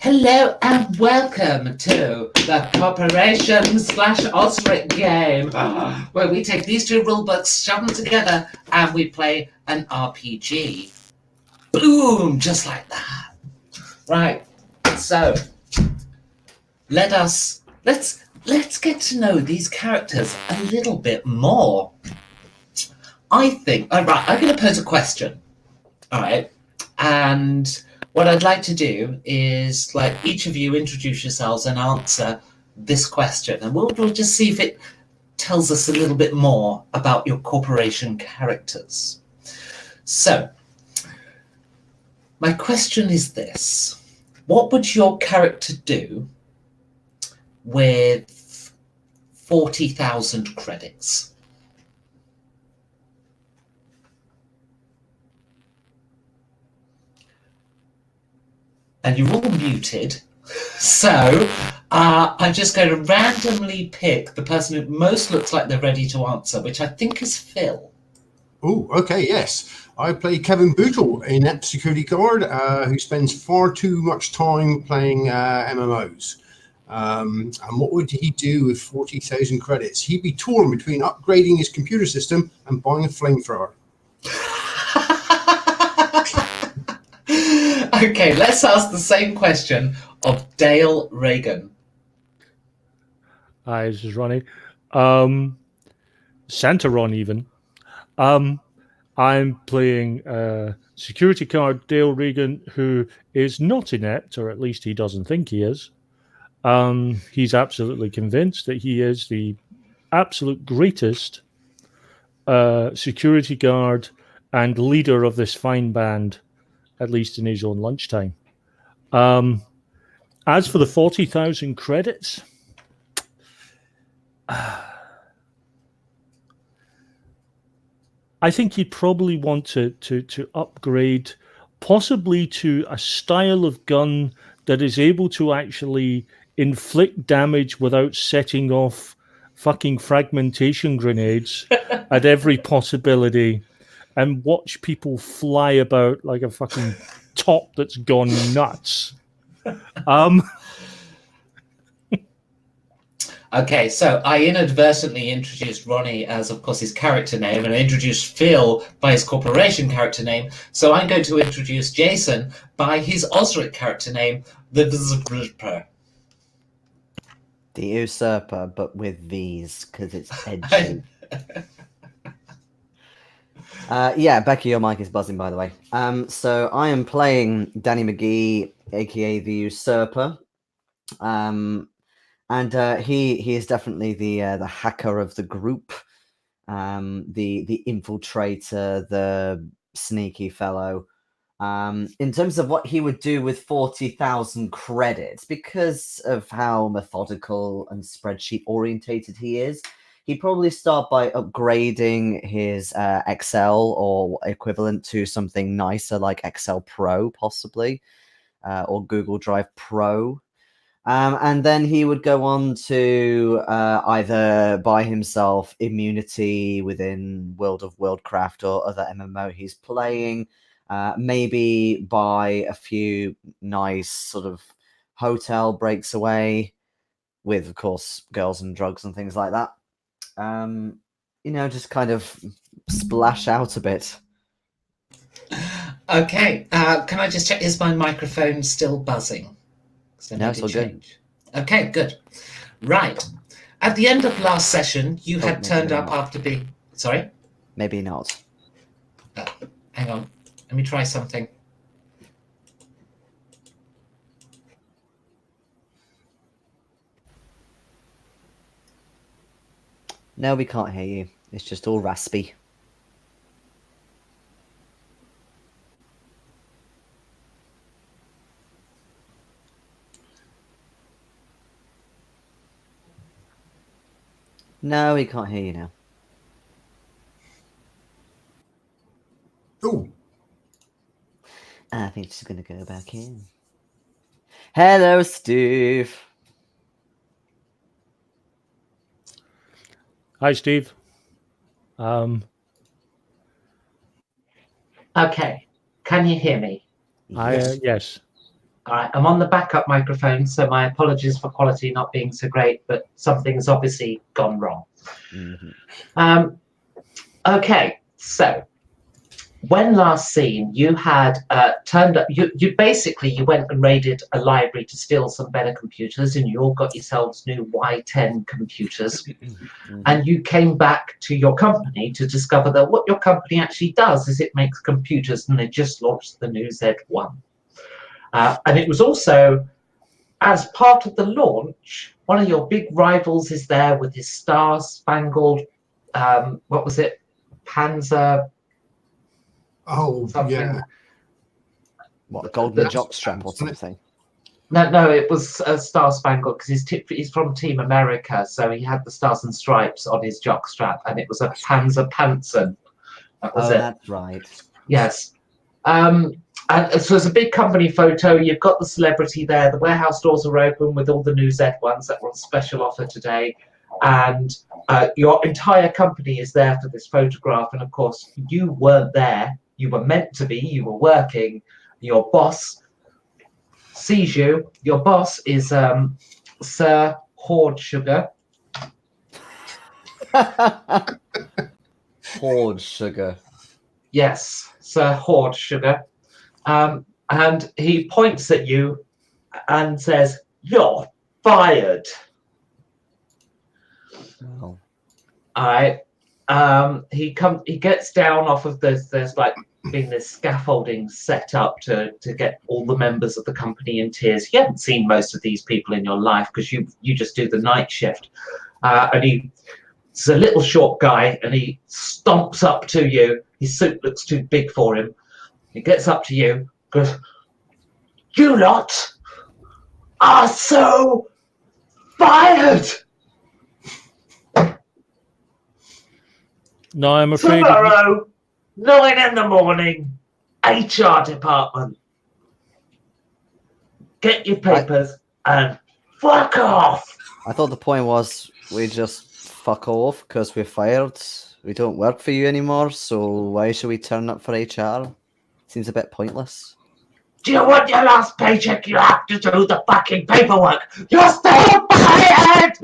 Hello and welcome to the Corporation/Osric game, where we take these two rulebooks, shove them together, and we play an RPG. Boom! Just like that. Right. So let's get to know these characters a little bit more. I think. All right. I'm going to pose a question. All right. And what I'd like to do is, like, each of you introduce yourselves and answer this question, and we'll just see if it tells us a little bit more about your corporation characters. So, my question is this: what would your character do with 40,000 credits? And you're all muted, so I'm just going to randomly pick the person who most looks like they're ready to answer, which I think is Phil. Oh, okay, yes. I play Kevin Bootle, a net security guard who spends far too much time playing MMOs. And what would he do with 40,000 credits? He'd be torn between upgrading his computer system and buying a flamethrower. Okay, let's ask the same question of Dale Reagan. Hi, this is Ronnie. Santa Ron, even. I'm playing security guard Dale Reagan, who is not inept, or at least he doesn't think he is. He's absolutely convinced that he is the absolute greatest security guard and leader of this fine band, at least in his own lunchtime. As for the 40,000 credits, I think he'd probably want to upgrade, possibly to a style of gun that is able to actually inflict damage without setting off fucking fragmentation grenades at every possibility, and watch people fly about like a fucking top that's gone nuts. Okay, so I inadvertently introduced Ronnie as, of course, his character name, and I introduced Phil by his corporation character name. So I'm going to introduce Jason by his Osric character name, the Usurper. The Usurper, but with V's, because it's edgy. Yeah, Becky, your mic is buzzing, by the way. So I am playing Danny McGee, aka the Usurper. And he is definitely the hacker of the group, the infiltrator, the sneaky fellow. In terms of what he would do with 40,000 credits, because of how methodical and spreadsheet orientated he is, he'd probably start by upgrading his Excel or equivalent to something nicer like Excel Pro, possibly, or Google Drive Pro. And then he would go on to either buy himself immunity within World of Worldcraft or other MMO he's playing, maybe buy a few nice sort of hotel breaks away with, of course, girls and drugs and things like that. Just kind of splash out a bit. Okay, can I just check, is my microphone still buzzing? No, it's all good. Okay, good. Right. At the end of last session, you had turned up after being... Sorry? Maybe not. Hang on. Let me try something. No, we can't hear you. It's just all raspy. No, we can't hear you now. Oh. I think she's going to go back in. Hello, Steve. Hi, Steve. Okay. Can you hear me? Yes. All right, I'm on the backup microphone, so my apologies for quality not being so great, but something's obviously gone wrong. Okay, so when last seen, you had turned up. You basically you went and raided a library to steal some better computers, and you all got yourselves new Y10 computers. And you came back to your company to discover that what your company actually does is it makes computers, and they just launched the new Z1. And it was also, as part of the launch, one of your big rivals is there with his star-spangled, what was it, Panzer? Oh, Something. yeah. What, a golden jockstrap or something? No, it was a star-spangled because he's from Team America, so he had the stars and stripes on his jockstrap, and it was a Panzer Panzer. That was it. That's right. Yes. And so it's a big company photo. You've got the celebrity there. The warehouse doors are open with all the new Z1s that were on special offer today. And your entire company is there for this photograph. And of course, you weren't there. You were meant to be. You were working. Your boss sees you. Your boss is Sir Hoard Sugar. Hoard Sugar. Yes, Sir Hoard Sugar. And he points at you and says, "You're fired." Oh. All right. He gets down off of there's like been this scaffolding set up to get all the members of the company in tears. You haven't seen most of these people in your life because you just do the night shift. And he's a little short guy, and he stomps up to you. His suit looks too big for him. He gets up to you, goes, "You lot are so fired. No, I'm afraid. Tomorrow, 9 in the morning, HR department. Get your papers and fuck off." I thought the point was we just fuck off because we're fired. We don't work for you anymore, so why should we turn up for HR? Seems a bit pointless. Do you want your last paycheck? You have to do the fucking paperwork. You're still fired!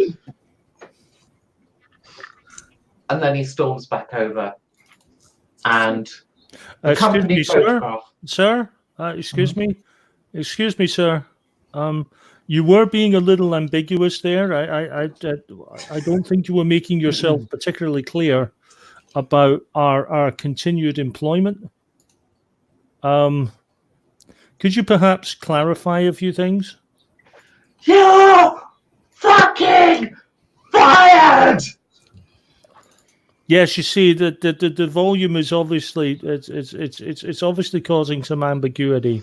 And then he storms back over. And the company photograph. Sir? Excuse me? Excuse me, sir. You were being a little ambiguous there. I don't think you were making yourself particularly clear about our continued employment. Could you perhaps clarify a few things? You're fucking fired! Yes, you see the volume is obviously it's obviously causing some ambiguity.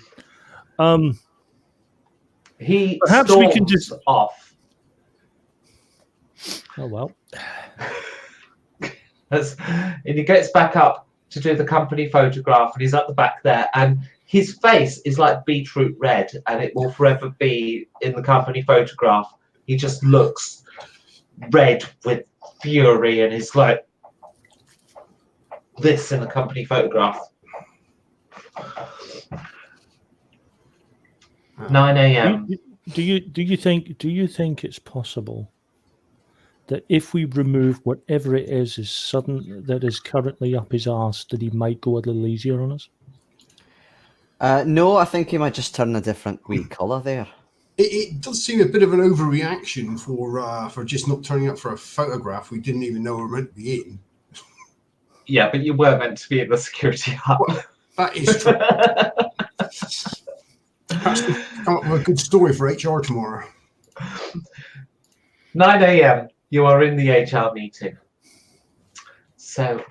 He Perhaps storms we can just off. Oh well. And he gets back up to do the company photograph, and he's at the back there, and his face is like beetroot red, and it will forever be in the company photograph. He just looks red with fury, and he's like this in the company photograph. 9 a.m. Do you think it's possible that if we remove whatever it is sudden that is currently up his arse, that he might go a little easier on us? No, I think he might just turn a different wee colour there. It does seem a bit of an overreaction for just not turning up for a photograph we didn't even know we were meant to be in. Yeah, but you were meant to be in the security hut. Well, that is true. Perhaps we come up with a good story for HR tomorrow. 9 a.m. You are in the HR meeting. So,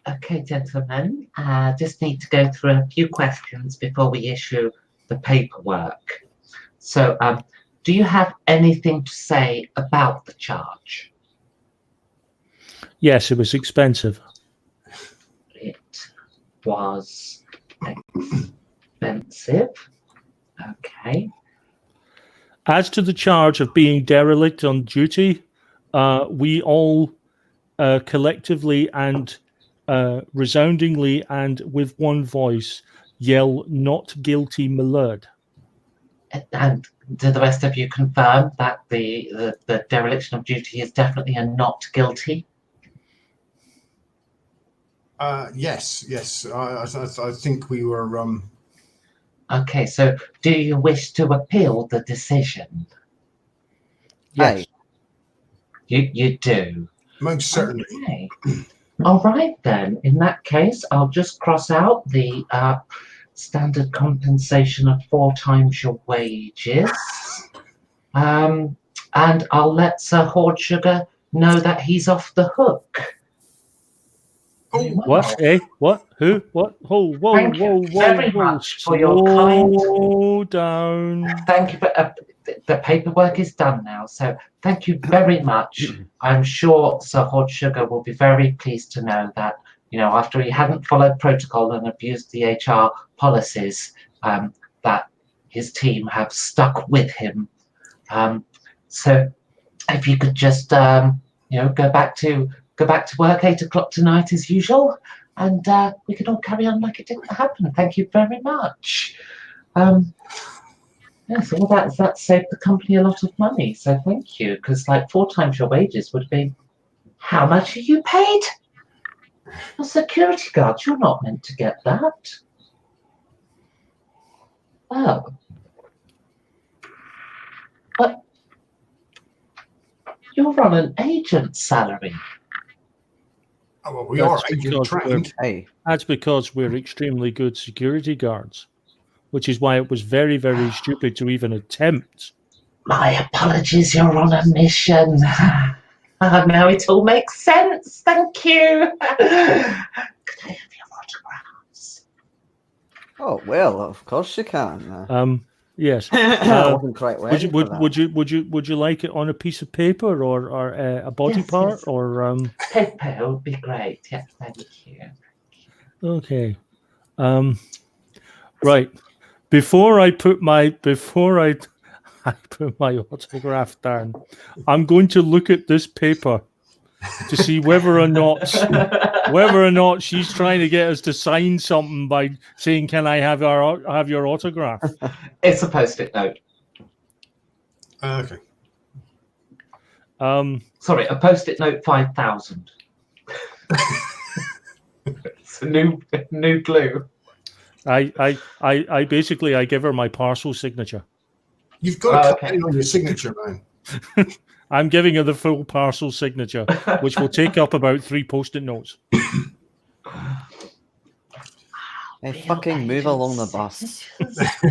okay, gentlemen, just need to go through a few questions before we issue the paperwork. So, do you have anything to say about the charge? Yes, it was expensive. It was expensive. Okay. As to the charge of being derelict on duty, we all collectively and resoundingly and with one voice yell, "Not guilty, my lord." And do the rest of you confirm that the dereliction of duty is definitely a not guilty? Yes. I think we were. Okay, so do you wish to appeal the decision? Yes. Aye. You do. Most certainly. Okay. All right then. In that case, I'll just cross out the standard compensation of 4 times your wages, and I'll let Sir Hoard Sugar know that he's off the hook. Very well. What? Eh? What? Who? What? Whoa! Thank you very much for your Slow down. Thank you. The paperwork is done now, so thank you very much. I'm sure Sir Hoard Sugar will be very pleased to know that, after he hadn't followed protocol and abused the HR policies, that his team have stuck with him. So if you could just, go back to work 8 o'clock tonight as usual, and we can all carry on like it didn't happen. Thank you very much. Yes, all that saved the company a lot of money, so thank you. Because 4 times your wages would be, how much are you paid? You're security guards. You're not meant to get that. Oh, but you're on an agent's salary. Oh, well, we That's are agent because trained. Hey. That's because we're extremely good security guards, which is why it was very, very stupid to even attempt. My apologies. You're on a mission. Now it all makes sense. Thank you. Could I have your autographs? Oh well, of course you can. Yes. I wasn't quite ready for that. Would you like it on a piece of paper or a body Yes, part yes. or Paper would be great. Yes, thank you. Okay. Right. Before I put my autograph down, I'm going to look at this paper to see whether or not she's trying to get us to sign something by saying, "Can I have your autograph?" It's a post-it note. Okay. Sorry, a post-it note 5,000. It's a new glue. I basically give her my parcel signature. You've got to cut okay. in on your signature, man. I'm giving her the full parcel signature, which will take up about 3 post-it notes. Hey, fucking move along the bus.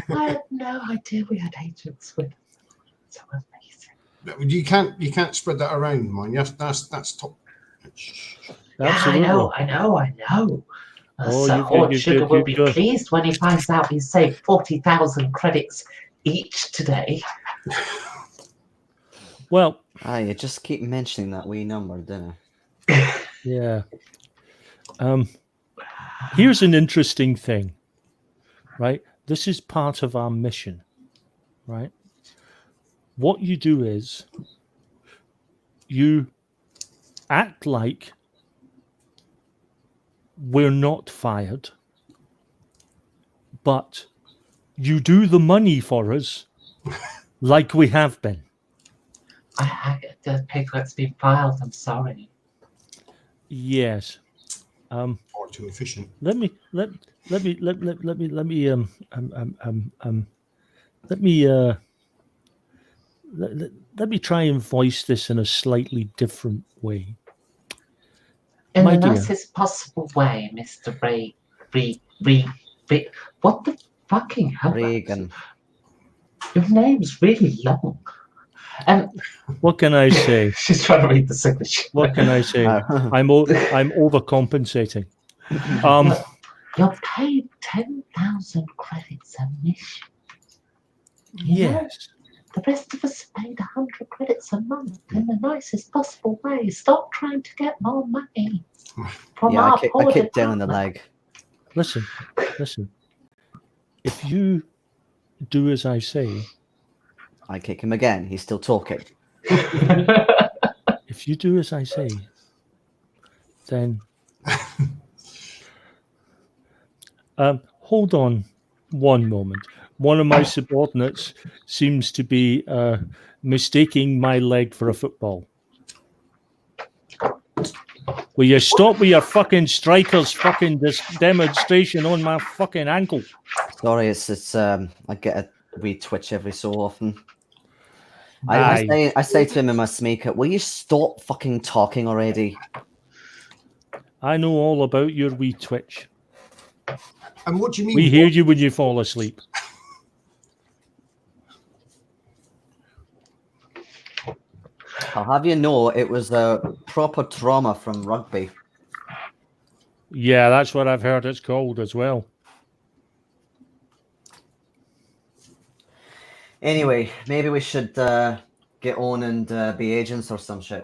I had no idea we had agents with us. So amazing. You can't spread that around, man. That's top. Absolutely. Yeah, I know. Oh, Sir you Hoard good, Sugar good, will you be good. pleased when he finds out he saved 40,000 credits each today. Well, You just keep mentioning that wee number, don't you? yeah. Here's an interesting thing, right? This is part of our mission, right? What you do is you act like we're not fired, but you do the money for us like we have been. The paperwork's been filed. I'm sorry. Yes. Far too efficient. Let me try and voice this in a slightly different way. In My the dear. nicest possible way, Mr. Ray. What the fucking hell? Reagan. Your name's really long. What can I say? She's trying to read the signature. What can I say? I'm overcompensating. You're paid 10,000 credits a mission. Yes. The rest of us are paid 100 credits a month in the nicest possible way. Stop trying to get more money from our I poor kicked down in the department. leg. Listen. If you do as I say, I kick him again. He's still talking. if you do as I say, then Hold on one moment. One of my subordinates seems to be mistaking my leg for a football. Will you stop with your fucking strikers fucking demonstration on my fucking ankle? Sorry, it's I get a wee twitch every so often. Aye. I say to him in my sneaker, will you stop fucking talking already? I know all about your wee twitch. And what do you mean? We hear you when you fall asleep. I'll have you know it was a proper trauma from rugby. Yeah, that's what I've heard it's called as well. Anyway, maybe we should get on and be agents or some shit.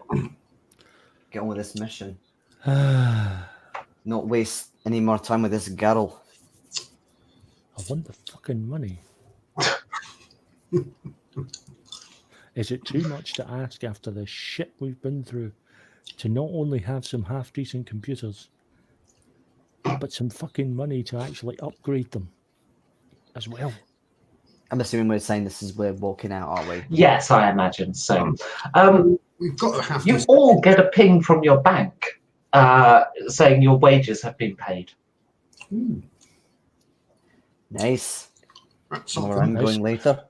Get on with this mission. Not waste any more time with this girl. I want the fucking money. Is it too much to ask after the shit we've been through to not only have some half decent computers, but some fucking money to actually upgrade them as well? I'm assuming we're saying this is we're walking out, aren't we? Yes, I imagine so. We've got to have You to. all get a ping from your bank saying your wages have been paid. Ooh, Nice. that's More something. I'm going later.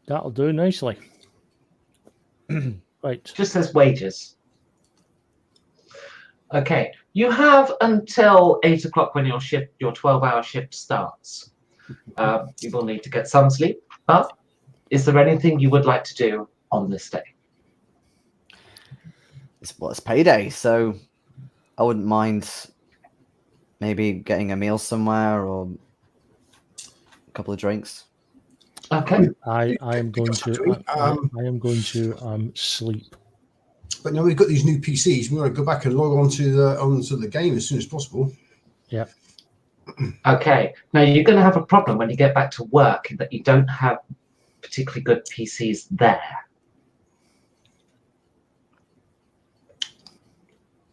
That'll do nicely. Right. Just says wages. Okay, you have until 8 o'clock when your 12-hour shift starts. You will need to get some sleep, but is there anything you would like to do on this day? It's payday, so I wouldn't mind maybe getting a meal somewhere or a couple of drinks. Okay. I am going to I am going to sleep. But now we've got these new PCs. We want to go back and log onto the game as soon as possible. Yeah. Okay. Now you're going to have a problem when you get back to work in that you don't have particularly good PCs there.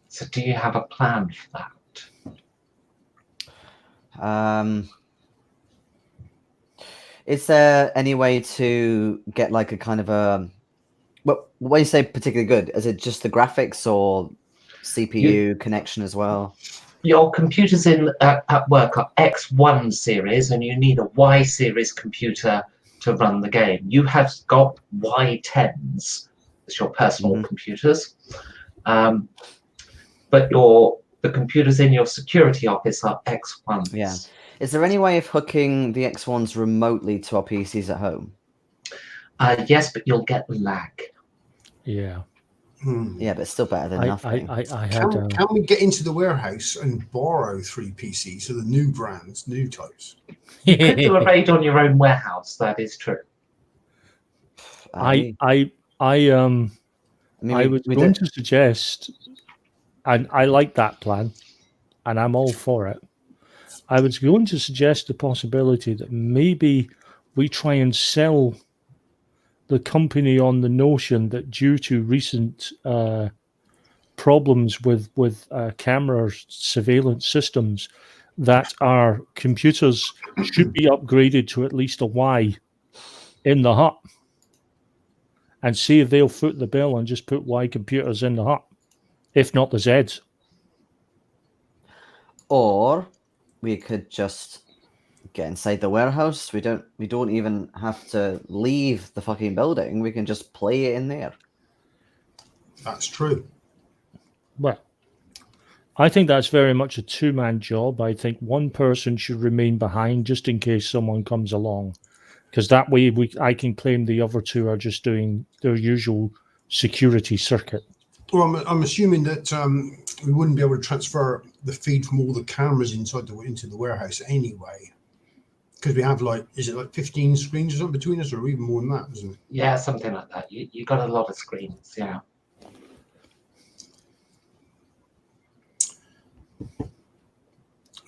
So do you have a plan for that? Is there any way to get like a kind of a when you say particularly good, is it just the graphics or CPU connection as well? Your computers at work are X1 series, and you need a Y series computer to run the game. You have got Y10s as your personal computers, but the computers in your security office are X1s. Yeah. Is there any way of hooking the X1s remotely to our PCs at home? Yes, but you'll get lag. Yeah. Yeah, but it's still better than nothing. Can we get into the warehouse and borrow 3 PCs, so the new brands, new types? You could do a raid on your own warehouse. That is true. I was going to suggest, and I like that plan, and I'm all for it. I was going to suggest the possibility that maybe we try and sell the company on the notion that due to recent problems with camera surveillance systems, that our computers should be upgraded to at least a Y in the hut, and see if they'll foot the bill and just put Y computers in the hut, if not the Zs. Or we could just get inside the warehouse. We don't even have to leave the fucking building. We can just play it in there. That's true. Well, I think that's very much a two-man job. I think one person should remain behind just in case someone comes along, because that way I can claim the other two are just doing their usual security circuit. Well, I'm assuming that we wouldn't be able to transfer the feed from all the cameras into the warehouse anyway, because we have is it 15 screens or something between us, or even more than that, isn't it? Yeah, something like that. You got a lot of screens. Yeah.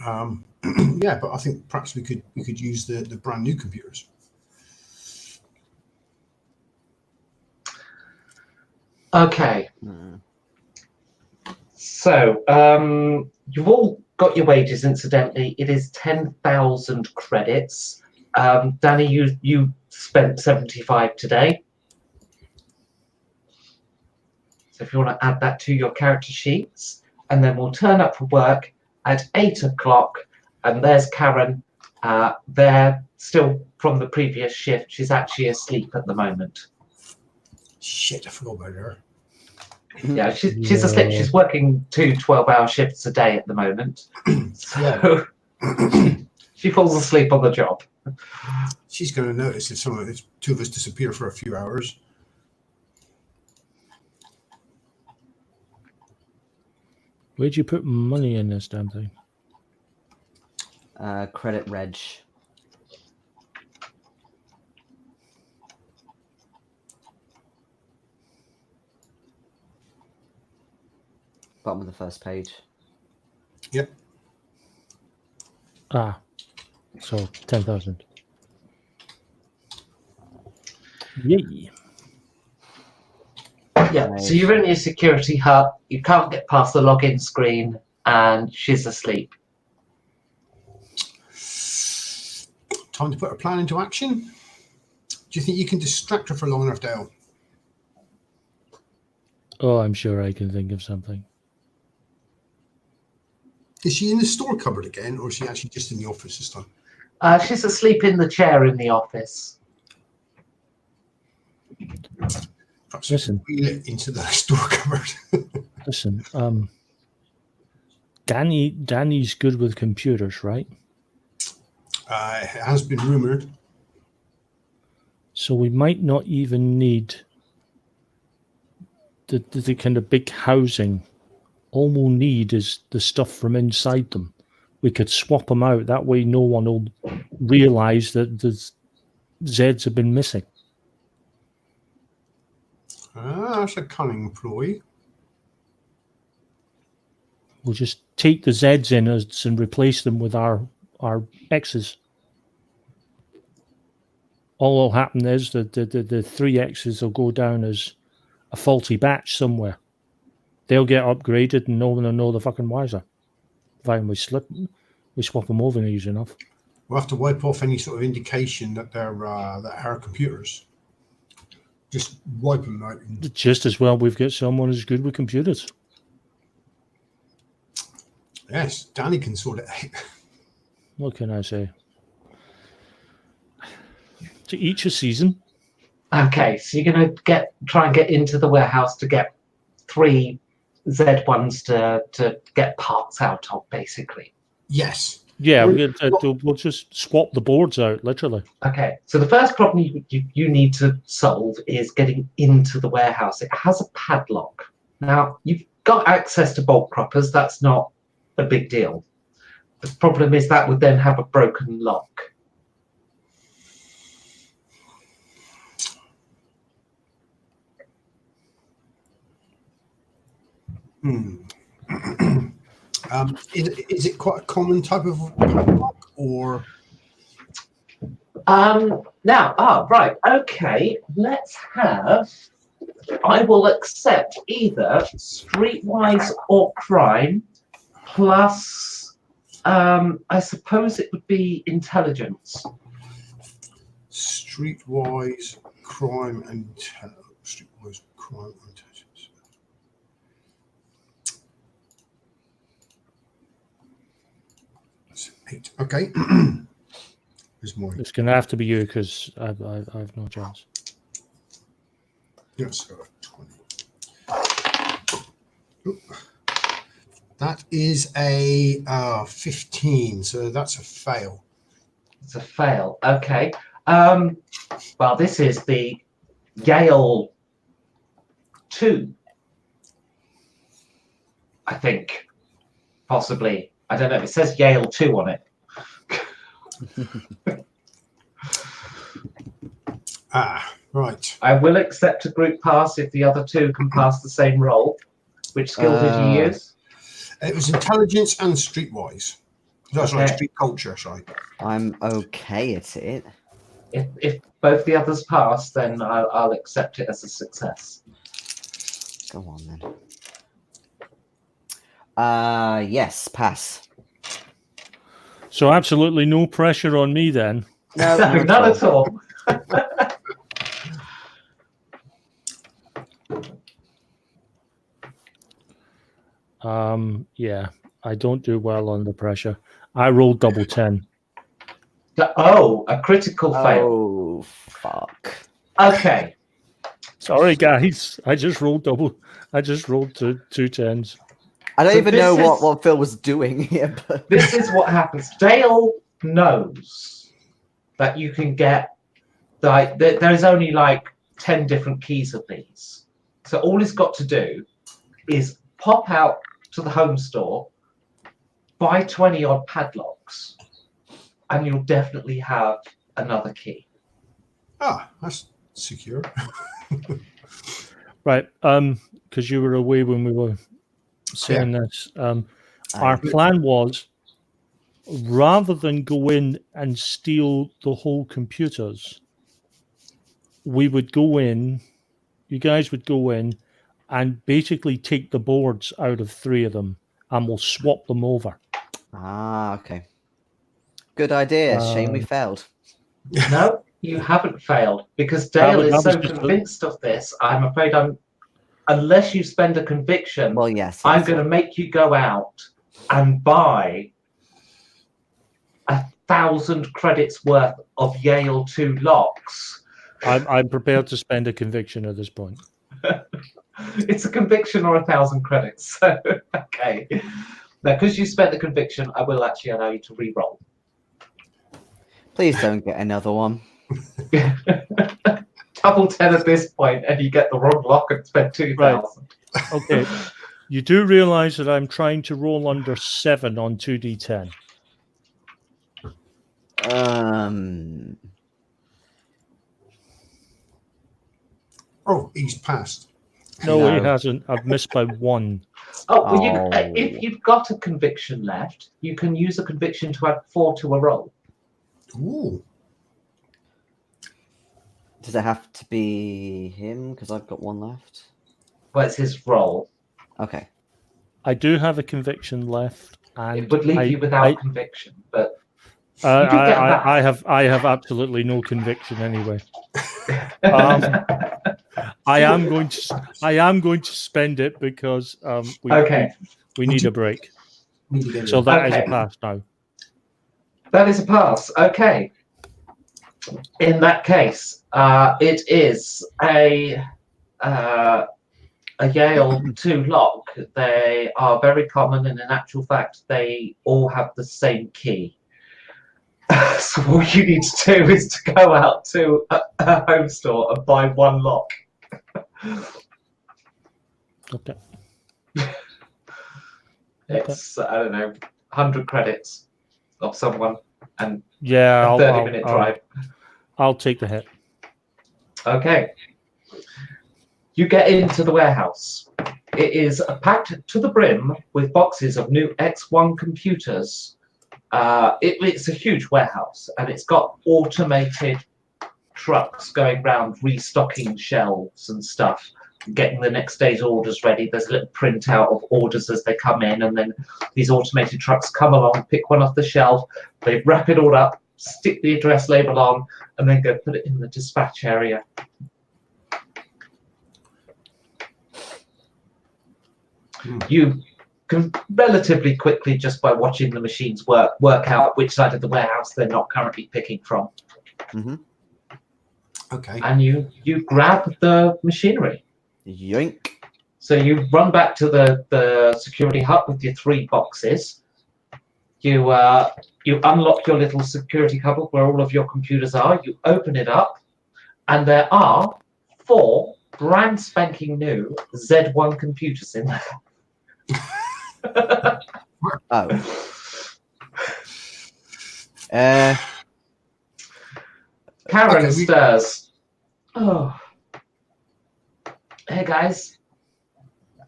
Yeah, but I think perhaps we could use the brand new computers. Okay. So, you've all got your wages, incidentally. It is 10,000 credits. Danny, you spent 75 today. So if you want to add that to your character sheets, and then we'll turn up for work at 8 o'clock, and there's Karen. There, still from the previous shift. She's actually asleep at the moment. Shit, I forgot about her. Yeah, she's asleep. She's working 2 12-hour shifts a day at the moment. So she falls asleep on the job. She's going to notice if some of the two of us disappear for a few hours. Where'd you put money in this damn thing? Credit reg. Bottom of the first page. Yep. So 10,000. Yay. Yeah, so you're in your security hut, you can't get past the login screen, and she's asleep. Time to put a plan into action. Do you think you can distract her for long enough, Dale? Oh, I'm sure I can think of something. Is she in the store cupboard again, or is she actually just in the office this time? She's asleep in the chair in the office. Perhaps Listen. wheel it into the store cupboard. Listen, Danny's good with computers, right? It has been rumored. So we might not even need the kind of big housing. All we'll need is the stuff from inside them. We could swap them out. That way no one will realize that the Zeds have been missing. That's a cunning ploy. We'll just take the Zeds in us and replace them with our X's. All will happen is that the 3 X's will go down as a faulty batch somewhere. They'll get upgraded and no one will know the fucking wiser. Fine, we swap them over easy enough. We'll have to wipe off any sort of indication that they're that are computers. Just wipe them out. Just as well we've got someone who's good with computers. Yes, Danny can sort it out. What can I say? To each a season. Okay, so you're going to try and get into the warehouse to get 3 Z1s to get parts out of, basically. Yes. Yeah, we'll just swap the boards out, literally. Okay, so the first problem you need to solve is getting into the warehouse. It has a padlock. Now, you've got access to bolt croppers. That's not a big deal. The problem is that would then have a broken lock. Is it quite a common type of padlock, or? Right, okay, let's have, I will accept either Streetwise or Crime, plus, I suppose it would be Intelligence. Streetwise, Crime, and Streetwise, Crime, and Intelligence. That's 8. Okay. There's more. It's going to have to be you because I have no chance. Yes, 20. Oop. That is a 15, so that's a fail. It's a fail, okay. Well, this is the Yale 2, I think, possibly. I don't know, it says Yale 2 on it. Right. I will accept a group pass if the other 2 can pass the same roll. Which skill did you use? It was Intelligence and Streetwise. That's right, Okay. Street Culture, sorry. I'm okay at it. If both the others pass, then I'll accept it as a success. Go on then. Yes, pass. So absolutely no pressure on me then. No, No, not not at all. at all. Yeah, I don't do well under pressure. I rolled double 10. Oh, a critical fail. Oh, fuck. Okay. Sorry, guys. I just rolled two 10s. I don't So even know this is- what Phil was doing here, but This is what happens. Dale knows that you can get like there's only like 10 different keys of these. So all he's got to do is pop out to the home store, buy 20 odd padlocks, and you'll definitely have another key. Ah, that's secure. Right. Because you were away when we were saying this. Our plan was, rather than go in and steal the whole computers, we would go in, you guys would go in and basically take the boards out of 3 of them and we'll swap them over. okay. Good idea. Shame we failed. No, you haven't failed because Dale is that was so just convinced of this. I'm afraid unless you spend a conviction, Well, yes. I'm going to make you go out and buy 1,000 credits worth of Yale 2 locks. I'm prepared to spend a conviction at this point. It's a conviction or 1,000 credits. So, okay. Now, because you spent the conviction, I will actually allow you to re-roll. Please don't get another one. Double 10 at this point, and you get the wrong lock and spend 2,000. Okay. You do realize that I'm trying to roll under 7 on 2d10. Oh, he's passed. No, he hasn't. I've missed by 1. Oh, well, if you've got a conviction left, you can use a conviction to add 4 to a roll. Ooh. Does it have to be him? Because I've got 1 left. Well, it's his roll. Okay. I do have a conviction left, and It would leave you without conviction, but you do get that. I have absolutely no conviction anyway. I am going to spend it because we need a break. So that is a pass now. That is a pass. Okay. In that case, it is a Yale 2 lock. They are very common, and in actual fact, they all have the same key. So all you need to do is to go out to a home store and buy 1 lock. Okay. It's, I don't know, 100 credits of someone and Yeah, a 30-minute drive. I'll take the hit. Okay. You get into the warehouse. It is packed to the brim with boxes of new X1 computers. It's a huge warehouse, and it's got automated trucks going around restocking shelves and stuff, getting the next day's orders ready. There's a little printout of orders as they come in, and then these automated trucks come along, pick one off the shelf, they wrap it all up, stick the address label on, and then go put it in the dispatch area. You can relatively quickly, just by watching the machines work out which side of the warehouse they're not currently picking from. Mm-hmm. Okay. And you grab the machinery. Yoink. So you run back to the security hut with your 3 boxes. You unlock your little security cupboard where all of your computers are. You open it up, and there are 4 brand spanking new Z1 computers in there. Oh. Karen stirs. Oh. Hey guys.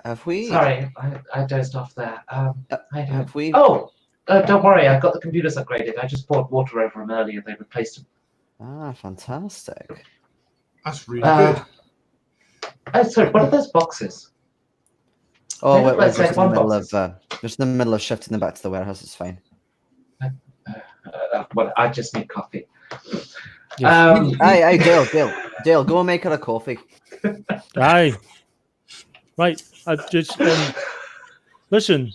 Have we? Sorry, I dozed off there. Have we? Oh, don't worry. I got the computers upgraded. I just poured water over them earlier. They replaced them. Ah, fantastic. That's really good. Oh, sorry. What are those boxes? Oh, They look we're like just in the Z1 middle boxes. of Just in the middle of shifting them back to the warehouse. It's fine. Well, I just need coffee. Yes. Hey, Dale, go and make her a coffee. Aye. Right. I just listen.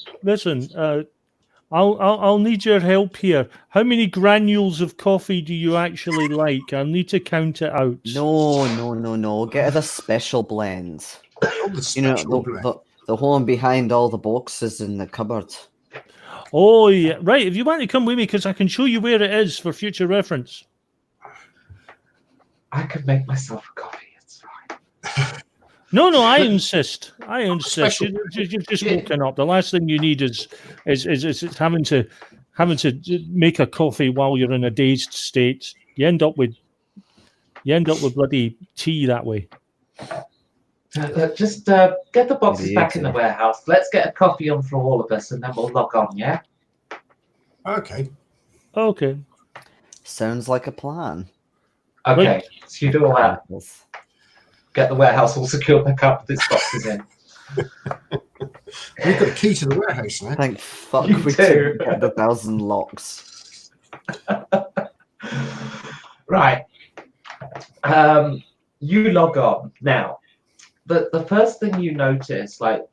I'll need your help here. How many granules of coffee do you actually like? I'll need to count it out. No. Get her the special blend. Oh, the You know, special blend. the one behind all the boxes in the cupboard. Oh yeah, right. If you want to come with me, because I can show you where it is for future reference. I could make myself a coffee. It's fine. No, I insist. I insist. Special. You've just woken up. The last thing you need is having to make a coffee while you're in a dazed state. You end up with bloody tea that way. Just get the boxes back in the warehouse. Let's get a coffee on for all of us, and then we'll log on. Yeah. Okay. Okay. Sounds like a plan. Okay. So you do all that. Yes. Get the warehouse all secured back up with its boxes in. We've got a key to the warehouse now. Thank fuck You we do. didn't get the 1,000 locks. Right. You log on now. The first thing you notice, like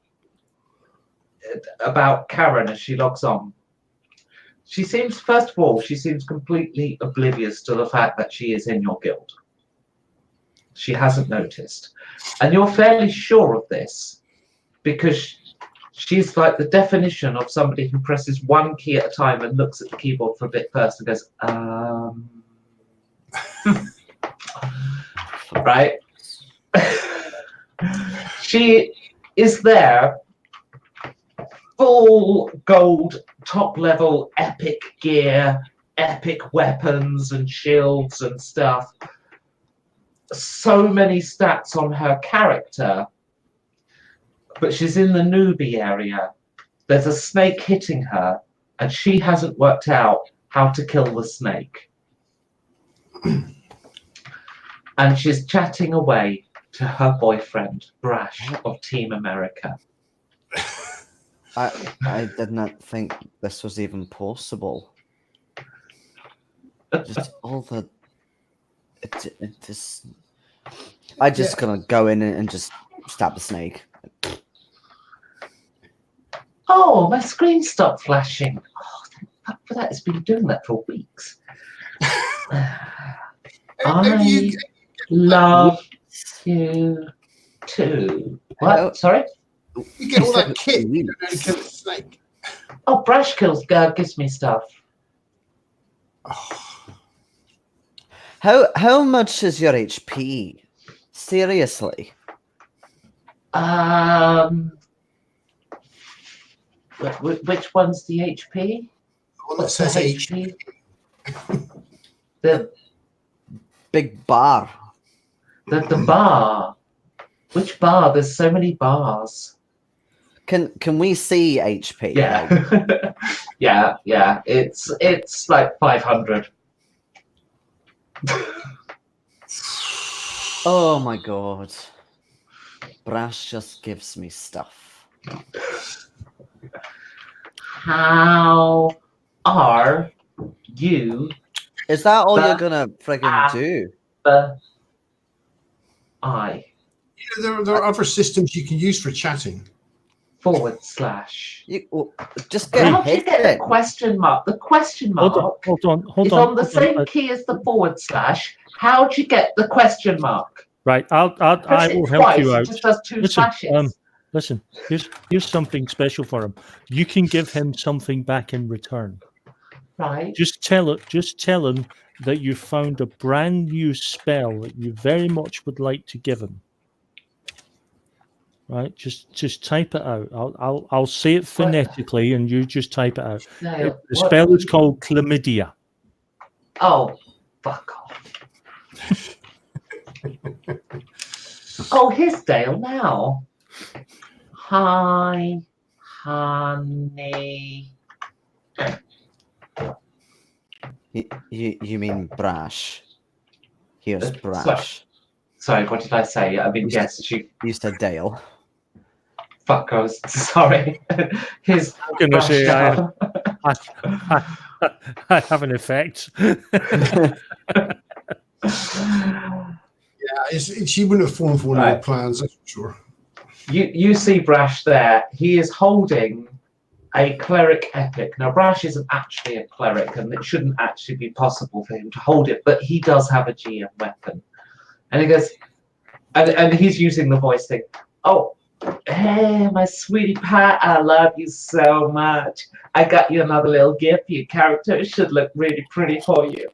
about Karen as she logs on, she seems completely oblivious to the fact that she is in your guild. She hasn't noticed, and you're fairly sure of this because she's like the definition of somebody who presses one key at a time and looks at the keyboard for a bit first and goes, right? She is there, full gold, top level, epic gear, epic weapons and shields and stuff. So many stats on her character, but she's in the newbie area. There's a snake hitting her, and she hasn't worked out how to kill the snake. And she's chatting away to her boyfriend, Brash of Team America. I did not think this was even possible. Just all the... I just gonna go in and just stab the snake. Oh, my screen stopped flashing. Oh, thank fuck for that. It's been doing that for weeks. I love you too. What? Sorry? You get all that kit. You don't know how to kill a snake. Oh, Brash gives me stuff. Oh, How much is your HP? Seriously? Which one's the HP? well, that says HP. The Big bar. bar. Which bar? There's so many bars. Can we see HP? Yeah. yeah. It's like 500. Oh my god. Brash just gives me stuff. How are you? Is that all you're gonna friggin' do? I You know, there are other systems you can use for chatting. / Just get How do you hit get the it. question mark? The question mark Hold on. is on the same key as the / How do you get the question mark? Right, I Press it will help twice, you it out. just does 2 slashes. Listen, here's something special for him. You can give him something back in return. Right. Just tell him that you found a brand new spell that you very much would like to give him. Right, just type it out. I'll say it phonetically, and you just type it out. No, The spell is called chlamydia. Oh, fuck off. Oh, here's Dale now. Hi, honey. You mean Brash? Here's Brash. Sorry, what did I say? I mean, yes, she. You said Dale. fuck, I was sorry. His I'm going to say brush I have an effect. She wouldn't have fallen for one of your Right. plans, that's for sure. You see Brash there. He is holding a cleric epic. Now, Brash isn't actually a cleric, and it shouldn't actually be possible for him to hold it, but he does have a GM weapon. And he goes, and he's using the voice thing. Oh, hey, my sweetie pie, I love you so much. I got you another little gift. Your character should look really pretty for you.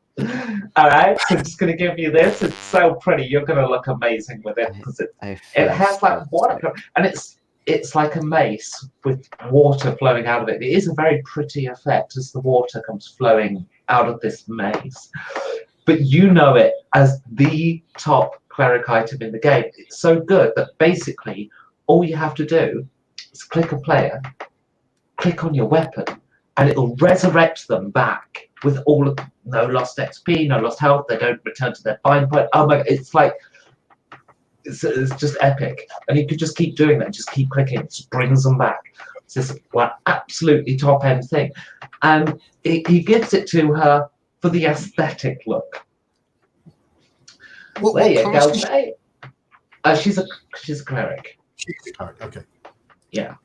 All right, so I'm just gonna give you this. It's so pretty. You're gonna look amazing with it because it has like water, and it's like a mace with water flowing out of it. It is a very pretty effect as the water comes flowing out of this mace. But you know it as the top cleric item in the game. It's so good that basically all you have to do is click a player, click on your weapon, and it'll resurrect them back with all of no lost XP, no lost health. They don't return to their bind point. Oh my! It's like it's just epic, and you could just keep doing that. Just keep clicking. It just brings them back. It's this absolutely top end thing, and he gives it to her for the aesthetic look. There you go, mate. She's a cleric. She's a cleric. Okay. Yeah.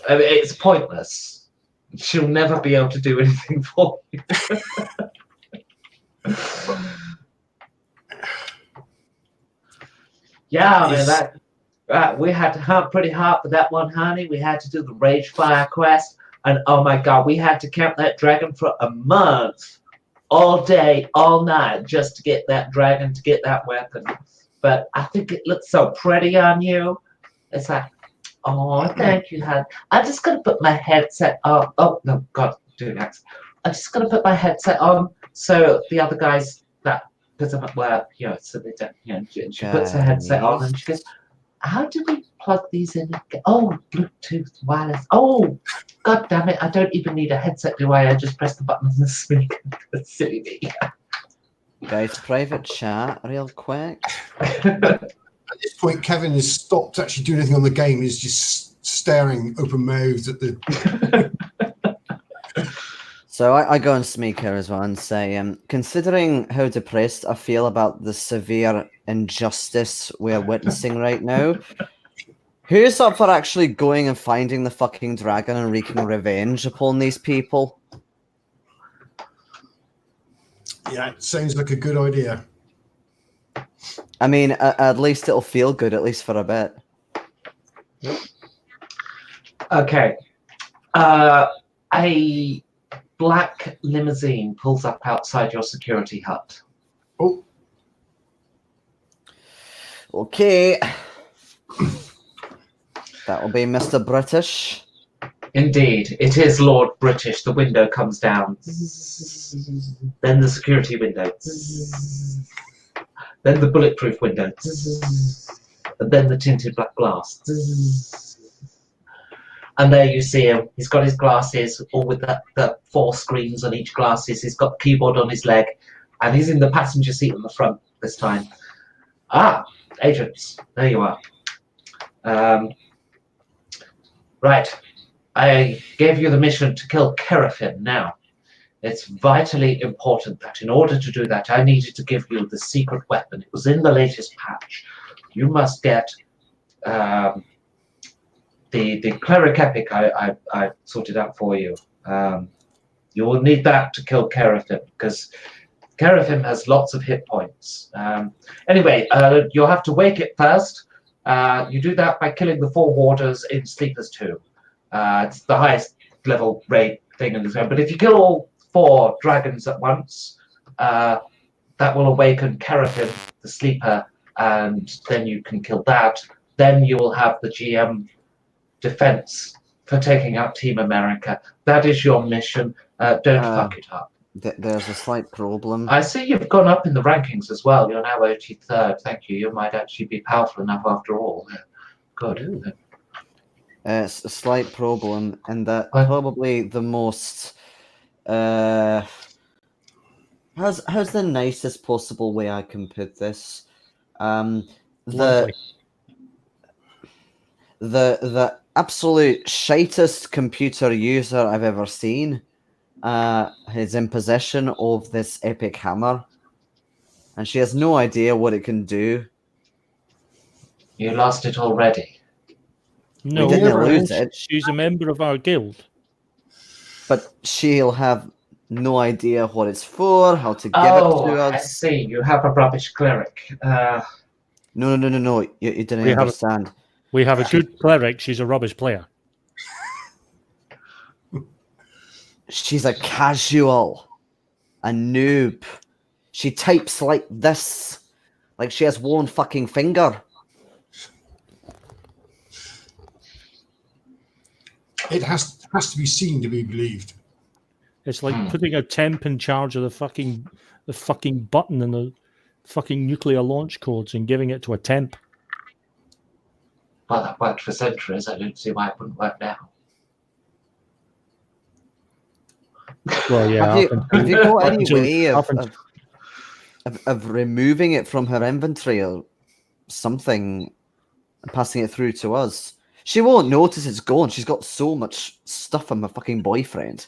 I mean, it's pointless. She'll never be able to do anything for you. Yeah, I mean, we had to hunt pretty hard for that one, honey. We had to do the Rage Fire quest, and oh my god, we had to camp that dragon for a month, all day, all night, just to get that dragon, to get that weapon. But I think it looks so pretty on you. It's like, oh, thank you, hon. I'm just gonna put my headset on. Oh no, God, do next. I'm just gonna put my headset on so the other guys that because I'm at work, so they don't, and she puts her headset on and she goes, "How do we plug these in? Oh, Bluetooth wireless. Oh, God damn it! I don't even need a headset, do I? I just press the button on the speaker. That's silly me." Guys, private chat, real quick. At this point, Kevin has stopped actually doing anything on the game. He's just staring open-mouthed at the... So I go on Smeaker as well and say, considering how depressed I feel about the severe injustice we're witnessing right now, who's up for actually going and finding the fucking dragon and wreaking revenge upon these people? Yeah, it sounds like a good idea. I mean, at least it'll feel good, at least for a bit. Okay. A black limousine pulls up outside your security hut. Oh. Okay. That'll be Mr. British. Indeed, it is Lord British. The window comes down. Then the security window. Then the bulletproof window. And then the tinted black glass. And there you see him. He's got his glasses, all with the 4 screens on each glasses. He's got the keyboard on his leg. And he's in the passenger seat on the front this time. Ah, agents. There you are. Right. I gave you the mission to kill Kerafin. Now, it's vitally important that in order to do that, I needed to give you the secret weapon. It was in the latest patch. You must get the cleric epic I sorted out for you. You will need that to kill Kerafin, because Kerafin has lots of hit points. Anyway, you'll have to wake it first. You do that by killing the 4 warders in Sleepers 2. It's the highest level rate thing in this game. But if you kill all 4 dragons at once, that will awaken Kerafin, the sleeper, and then you can kill that. Then you will have the GM defense for taking out Team America. That is your mission. Don't fuck it up. There's a slight problem. I see you've gone up in the rankings as well. You're now 83rd. Thank you. You might actually be powerful enough after all. Good. Ooh. It's a slight problem, and that probably the most how's the nicest possible way I can put this? The the absolute shitest computer user I've ever seen is in possession of this epic hammer, and she has no idea what it can do. You lost it already. No, didn't never lose it, she's a member of our guild. but she'll have no idea what it's for, how to give it Oh, to I us. see. You have a rubbish cleric. No. You didn't We have a- understand. We have a good cleric. She's a rubbish player. She's a casual, a noob. She types like this, like she has one fucking finger. It has to be seen to be believed. It's like putting a temp in charge of the fucking button and the fucking nuclear launch codes and giving it to a temp. Well, that worked for centuries. I don't see why it wouldn't work now. Well, yeah. Have you got any until- way up until- of removing it from her inventory or something and passing it through to us? She won't notice it's gone. She's got so much stuff from her fucking boyfriend.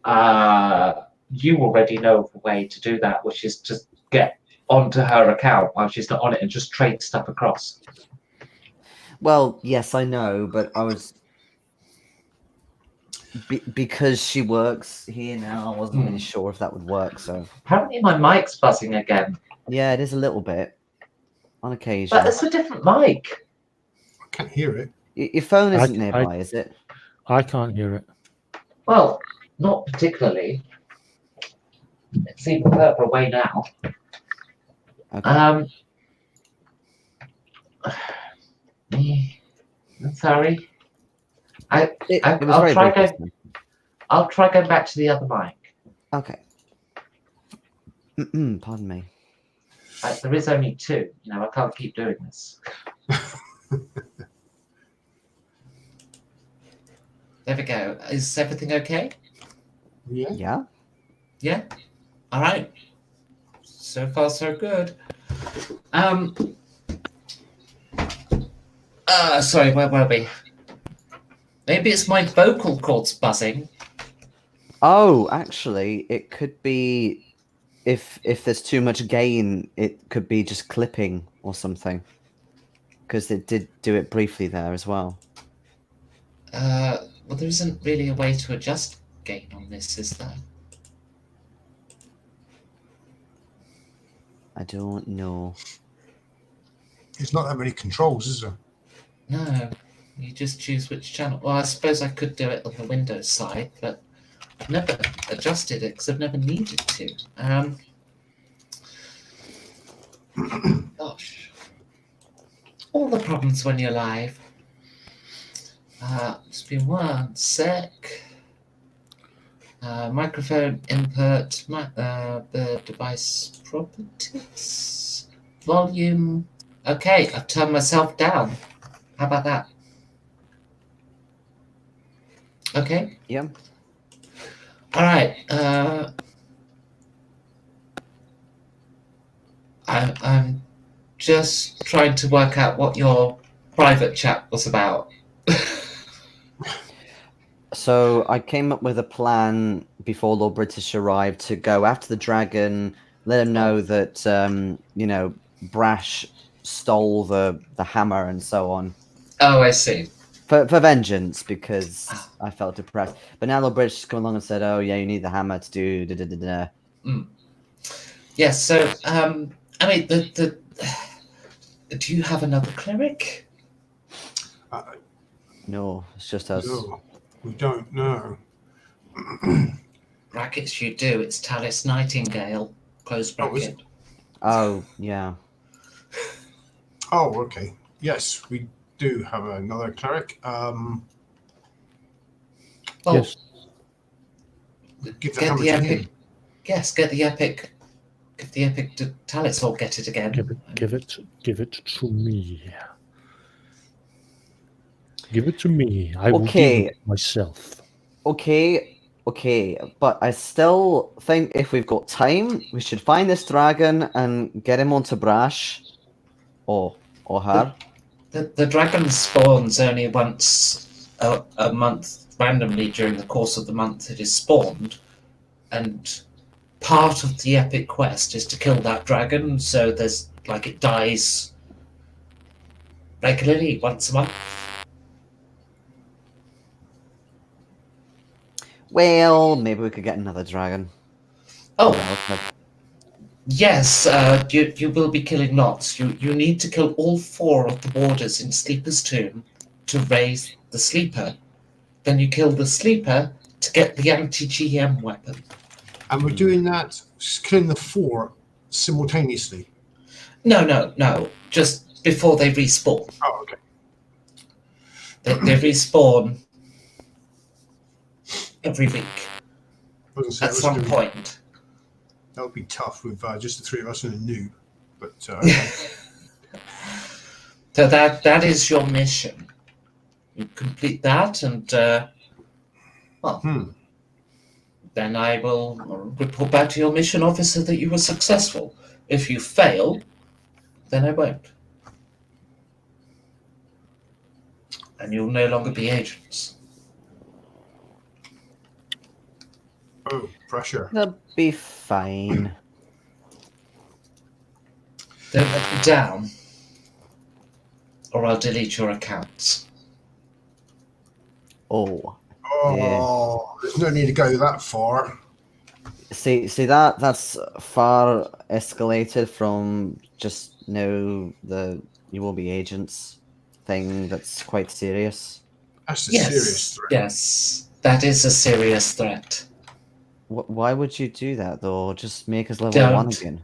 You already know the way to do that, which is just get onto her account while she's not on it and just trade stuff across. Well, yes, I know, but I was because she works here now. I wasn't really sure if that would work. So Apparently my mic's buzzing again. yeah, it is a little bit on occasion. But it's a different mic. I can't hear it. Your phone isn't I- nearby, is it? I can't hear it. Well, not particularly. It's even further away now. Okay. I'm sorry. It was I'll very try brief, going. wasn't I'll try going back to the other mic. it? Okay. Pardon me. There is only two. I can't keep doing this. There we go. Is everything okay? Yeah. Yeah. Yeah. All right. So far, so good. Sorry. Where were we? Maybe it's my vocal cords buzzing. Oh, actually, it could be if there's too much gain, it could be just clipping or something. Because it did do it briefly there as well. Well, there isn't really a way to adjust gain on this, is there? I don't know. It's not that many controls, is there? No. You just choose which channel. Well, I suppose I could do it on the Windows side, but I've never adjusted it because I've never needed to. Gosh. All the problems when you're live. Just be one sec. Microphone input, the device properties, volume. Okay, I've turned myself down. How about that? Okay. Yeah. All right. I'm just trying to work out what your private chat was about. So I came up with a plan before Lord British arrived to go after the dragon, let him know that Brash stole the hammer and so on. Oh, I see. For vengeance, because I felt depressed. But now Lord British has come along and said, "Oh yeah, you need the hammer to do da da da da." Yes. So, I mean, the do you have another cleric? No, it's just us. No, we don't know. Brackets, you do. It's Talis Nightingale. Close bracket. Oh yeah. Oh, okay. Yes, we do have another cleric. Well, Yes. Give the get hammer the to epic. him. Yes, get the epic. Give the epic to Talis or get it again. Give it to me. Give it to me. I will Okay. deal with it myself. Okay, but I still think if we've got time, we should find this dragon and get him onto Brash, or her. The dragon spawns only once a month, randomly during the course of the month it is spawned, and part of the epic quest is to kill that dragon, so there's like it dies regularly once a month. Well, maybe we could get another dragon. Oh, Well, yes, you will be killing lots. You need to kill all 4 of the warders in Sleeper's Tomb to raise the Sleeper. Then you kill the Sleeper to get the anti-GM weapon. And we're doing that, killing the 4 simultaneously. No. Just before they respawn. Oh, okay. They respawn every week at some point. That would be tough with just the 3 of us and a noob. But okay. So that is your mission. You complete that, and then I will report back to your mission officer that you were successful. If you fail, then I won't. And you'll no longer be agents. Oh, pressure. that'll be fine. Don't let me down, or I'll delete your accounts. Oh, Oh, there's no need to go that far. see that's far escalated from just now the you will be agents thing. That's quite serious. That's a serious threat. Yes, that is a serious threat. Why would you do that though? Just make us level 1 Don't. again.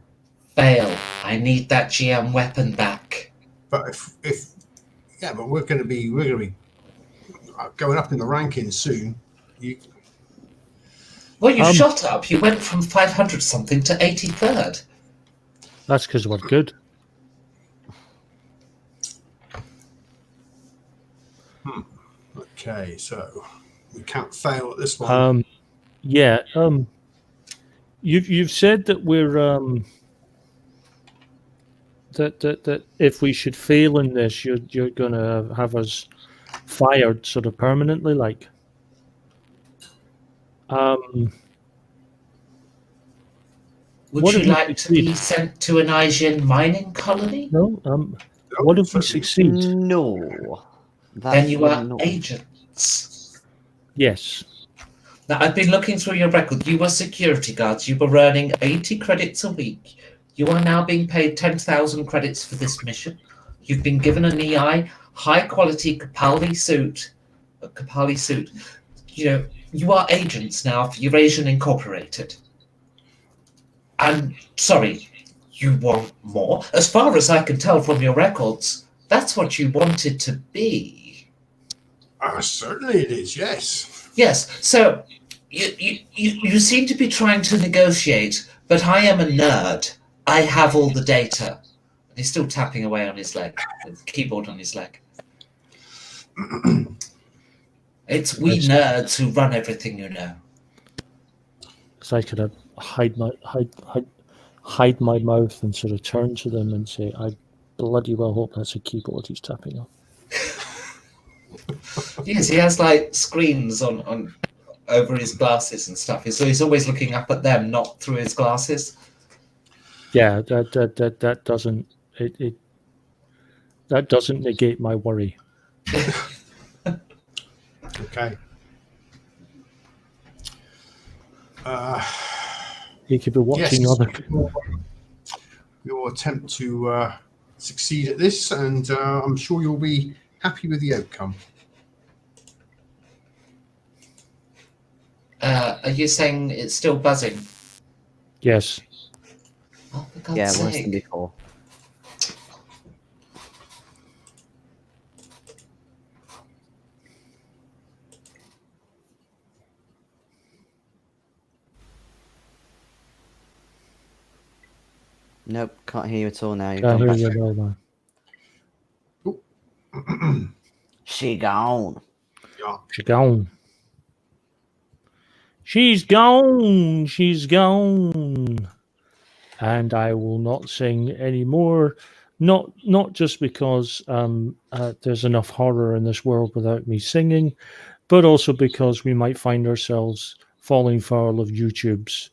Fail. I need that GM weapon back. But but we're going to be going up in the rankings soon. Well, you shot up. You went from 500 something to 83rd. That's because we're good. Okay, so we can't fail at this one. Yeah. You've said that we're that if we should fail in this, you're gonna have us fired sort of permanently, like. Would What you if we like to be sent to an Asian mining colony? No. What if we succeed? No. Then you are agents. Yes. Now, I've been looking through your record. You were security guards. You were earning 80 credits a week. You are now being paid 10,000 credits for this mission. You've been given an EI, high-quality Capali suit. You know, you are agents now for Eurasian Incorporated. I'm sorry, you want more? As far as I can tell from your records, that's what you wanted to be. Certainly it is, yes. Yes, so you seem to be trying to negotiate, but I am a nerd. I have all the data. And he's still tapping away on his leg, with the keyboard on his leg. It's we nerds who run everything, you know. So I could hide my mouth and sort of turn to them and say, "I bloody well hope that's a keyboard he's tapping on." Yes, he has like screens on over his glasses and stuff. So he's always looking up at them, not through his glasses. Yeah, that doesn't negate my worry. Okay. He could be watching other people. We will attempt to succeed at this, and I'm sure you'll be happy with the outcome. Are you saying it's still buzzing? Yes. Oh, for God's Yeah, worse sake. than before. Nope, can't hear you at all now. You've Can't gone hear back. you now, man. She gone. Yeah. She's gone. She's gone. She's gone. And I will not sing any more not just because there's enough horror in this world without me singing, but also because we might find ourselves falling foul of YouTube's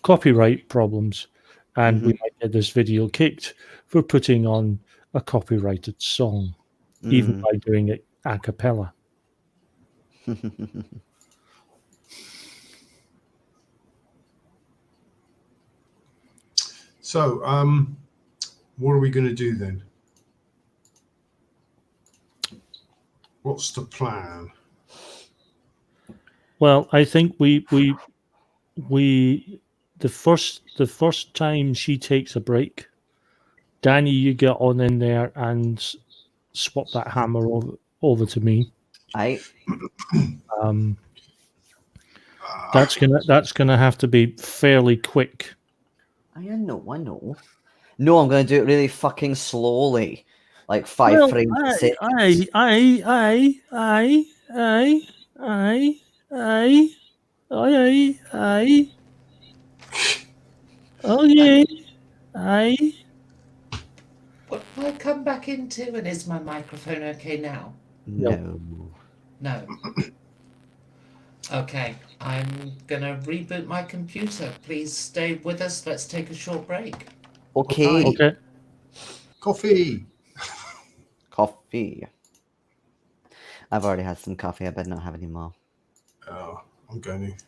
copyright problems, and we might get this video kicked for putting on a copyrighted song, even by doing it a cappella. So, what are we going to do then? What's the plan? Well, I think we the first time she takes a break, Danny, you get on in there and swap that hammer over to me. That's gonna have to be fairly quick. I know. No, I'm going to do it really fucking slowly, like 5 frames a second. What have I come back into? And is my microphone okay now? No. No. Okay, I'm gonna reboot my computer. Please stay with us. Let's take a short break. Okay. Okay. Coffee. Coffee. I've already had some coffee. I better not have any more. Oh, I'm going to.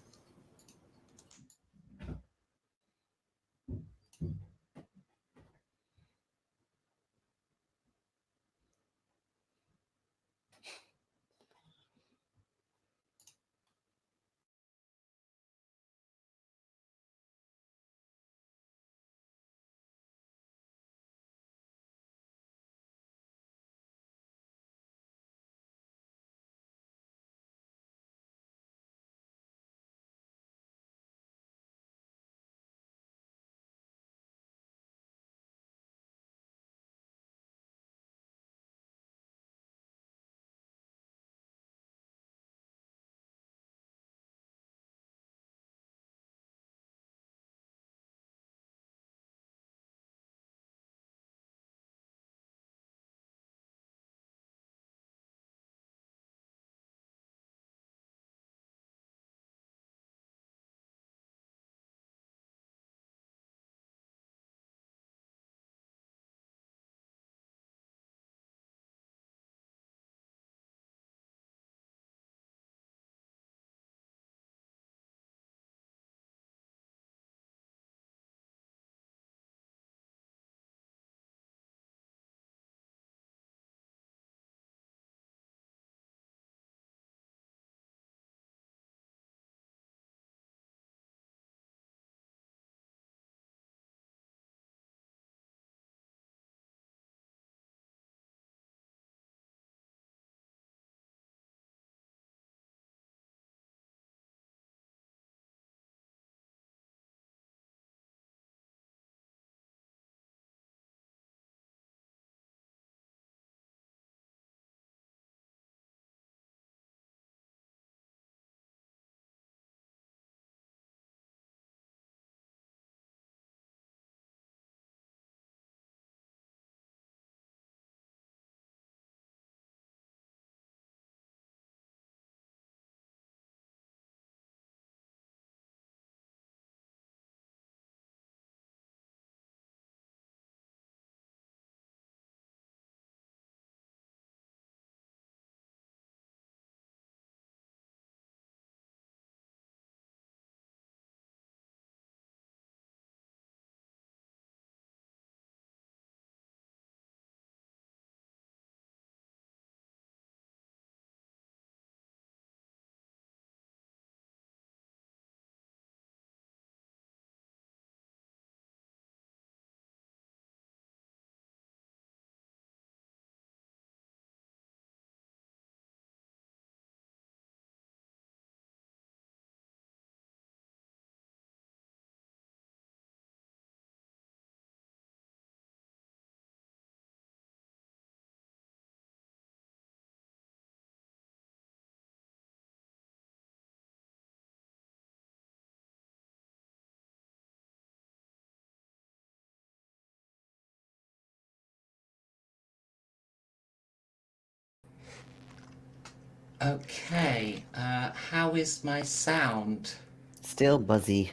Okay, how is my sound? Still buzzy.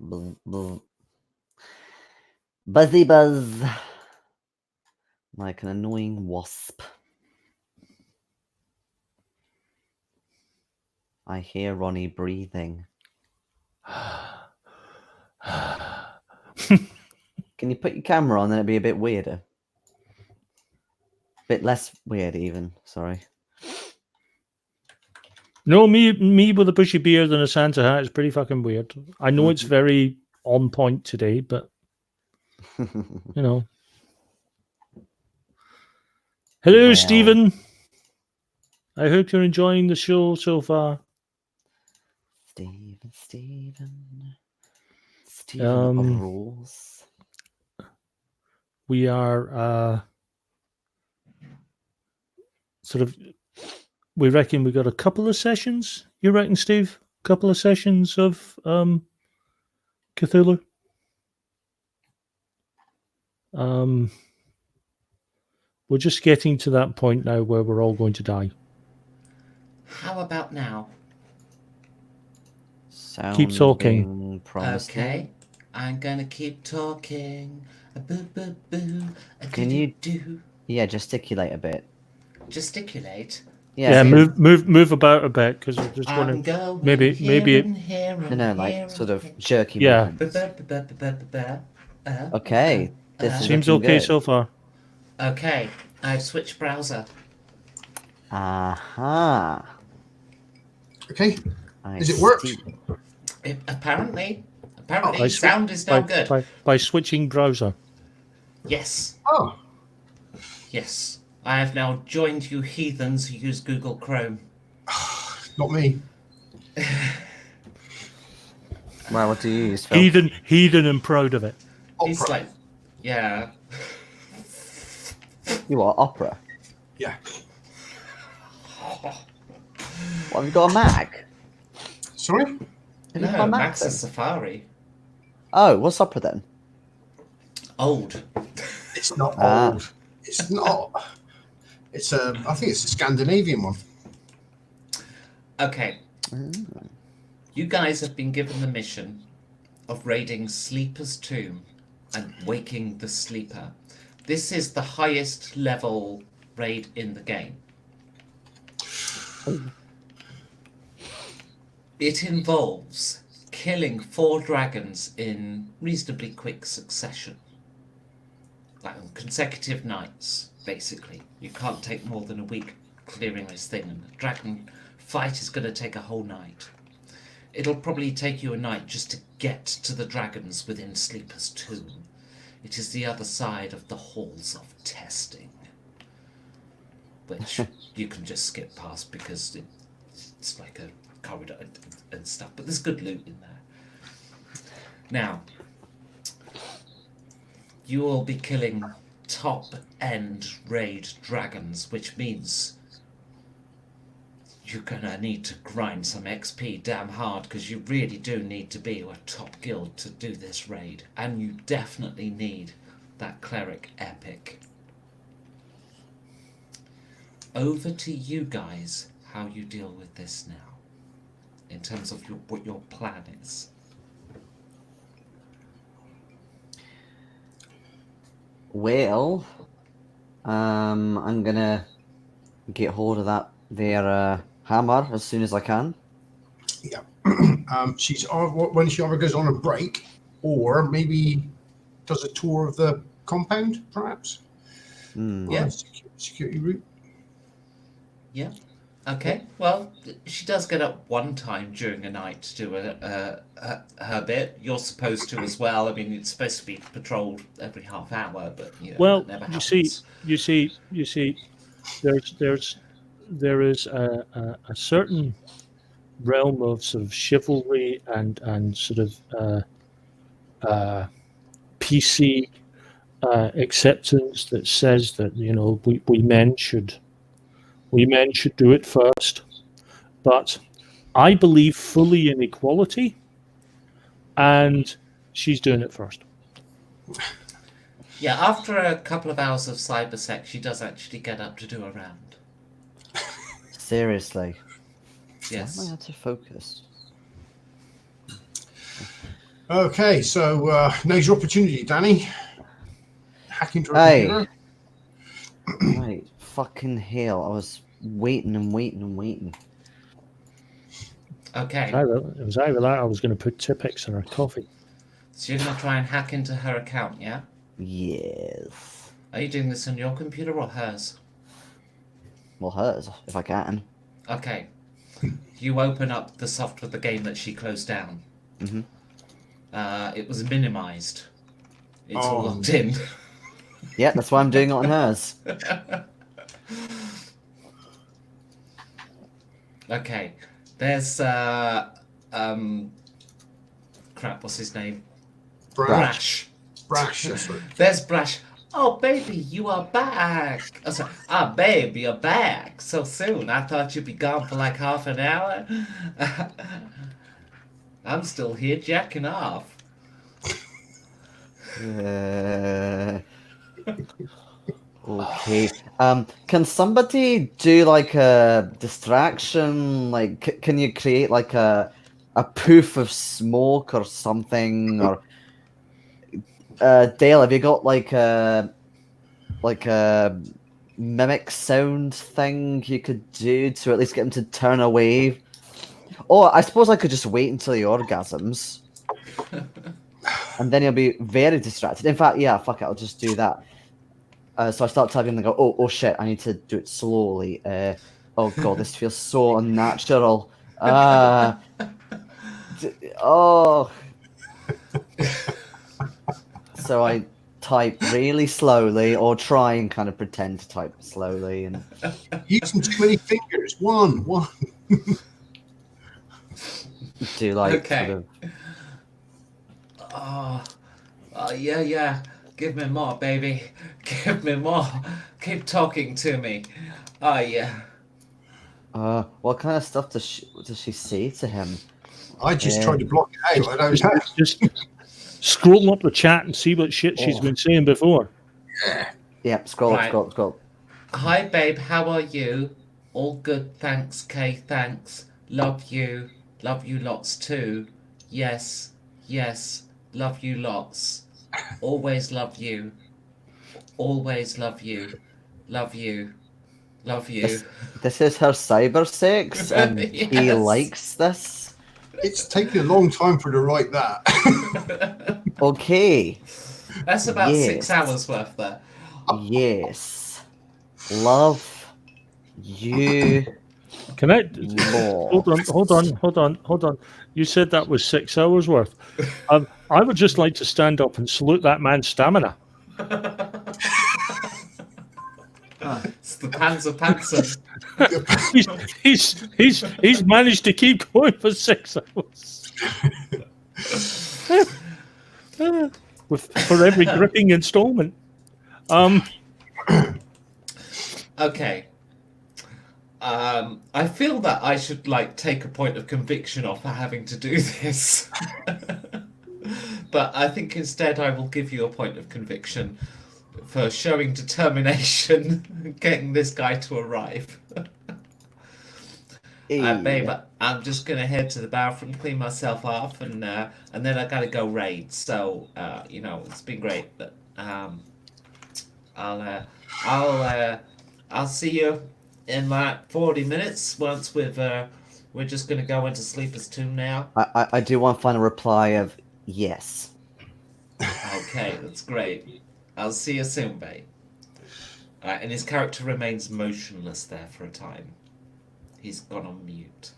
Buzz, buzz. Buzzy buzz. Like an annoying wasp. I hear Ronnie breathing. Can you put your camera on, then it'd be a bit weirder. Bit less weird, even. Sorry. No, me with a bushy beard and a Santa hat is pretty fucking weird. I know it's very on point today, but you know. Hello, Well. Stephen. I hope you're enjoying the show so far. Stephen rules. We are sort of. We reckon we got a couple of sessions. You reckon, Steve? A couple of sessions of Cthulhu. We're just getting to that point now where we're all going to die. How about now? Keep talking. Promising. Okay, I'm gonna keep talking. A boo boo boo. A Can do you- do? Yeah, gesticulate a bit. Gesticulate. Yeah, so- move about a bit because I just I'm want to. going maybe- here maybe- and here and No, here like and sort of here. jerky Yeah. movements. Okay, this is Seems looking okay good. so far. Okay, I've switched browser. Aha. Okay. I Does it work? see. Apparently, By sound is now good. By switching browser. Yes, Oh, yes. I have now joined you heathens who use Google Chrome. not me. Well, what do you use, Phil? Heathen and proud of it. He's Opera. like, yeah. You are Opera. Yeah. What, have you got a Mac? Sorry? Have you got No, a Mac Max then? is Safari. Oh, what's Opera then? Old. It's not Ah. old. It's not. It's a. I think it's a Scandinavian one. Okay. You guys have been given the mission of raiding Sleeper's tomb and waking the sleeper. This is the highest level raid in the game. It involves killing 4 dragons in reasonably quick succession. Like on consecutive nights, basically. You can't take more than a week clearing this thing, and the dragon fight is going to take a whole night. It'll probably take you a night just to get to the dragons within Sleeper's tomb. It is the other side of the halls of testing, which you can just skip past because it's like a corridor and stuff, but there's good loot in there. Now, you will be killing top-end raid dragons, which means you're gonna need to grind some XP damn hard, because you really do need to be a top guild to do this raid, and you definitely need that cleric epic. Over to you guys, how you deal with this now, in terms of what your plan is. Well, I'm gonna get hold of that there hammer as soon as I can. Yeah. She's when she either goes on a break or maybe does a tour of the compound, perhaps. Yeah. Security route. Yeah. Okay. Well, she does get up one time during a night to do her bit. You're supposed to as well. I mean, it's supposed to be patrolled every half hour, but you know, Well, that never you happens. see, there is a certain realm of sort of chivalry and sort of PC acceptance that says that, you know, we men should do it first, but I believe fully in equality, and she's doing it first. Yeah, after a couple of hours of cybersex, she does actually get up to do a round. Seriously. Why am I Yes. out to focus? Okay, so now's your opportunity, Danny. Hack into a Hey. computer. Right. Fucking hell. I was waiting and waiting and waiting. Okay. It was either that or I was going to put Tipex in her coffee. So you're going to try and hack into her account, yeah? Yes. Are you doing this on your computer or hers? Well, hers, if I can. Okay. You open up the software, the game that she closed down. Mm-hmm. It was minimized. It's all Oh. logged in. Yeah, that's why I'm doing it on hers. Okay. There's crap, what's his name? Brash. Brash. That's right. There's Brash. Oh, baby, you are back. Oh, sorry. Ah, babe, you're back so soon. I thought you'd be gone for like half an hour. I'm still here jacking off. Okay. Can somebody do like a distraction? Like, can you create like a poof of smoke or something? Or Dale, have you got like a mimic sound thing you could do to at least get him to turn away? Or I suppose I could just wait until he orgasms. And then he'll be very distracted. In fact, yeah, fuck it, I'll just do that. So I start typing and go, oh shit, I need to do it slowly. Oh god, this feels so unnatural. Oh. So I type really slowly, or try and kind of pretend to type slowly, and Using too many fingers. One. do like Okay. sort of. Oh, yeah. Give me more, baby. Give me more. Keep talking to me. Oh, yeah. What kind of stuff does she say to him? I just tried to block it out. I don't know. Just scroll up the chat and see what shit she's been saying before. Yeah, scroll Right. up, scroll. Hi, babe. How are you? All good, thanks, Kay. Thanks. Love you. Love you lots too. Yes. Love you lots. Always love you. Always love you. Love you. Love you. This is her cyber sex, and he Yes. likes this. It's taken a long time for her to write that. Okay. That's about Yes. 6 hours worth there. Yes. Love you Can I more. hold on. You said that was 6 hours worth. I would just like to stand up and salute that man's stamina. It's the Panzer Panzer. He's managed to keep going for 6 hours. For every gripping installment. Okay. I feel that I should take a point of conviction off for having to do this. But I think instead I will give you a point of conviction for showing determination getting this guy to arrive. Babe, I'm just gonna head to the bathroom, clean myself off, and then I gotta go raid. So it's been great, but I'll see you in like 40 minutes once we're just gonna go into sleeper's tomb now. I do want to find a reply of yes. Okay, that's great. I'll see you soon, babe. And his character remains motionless there for a time. He's gone on mute.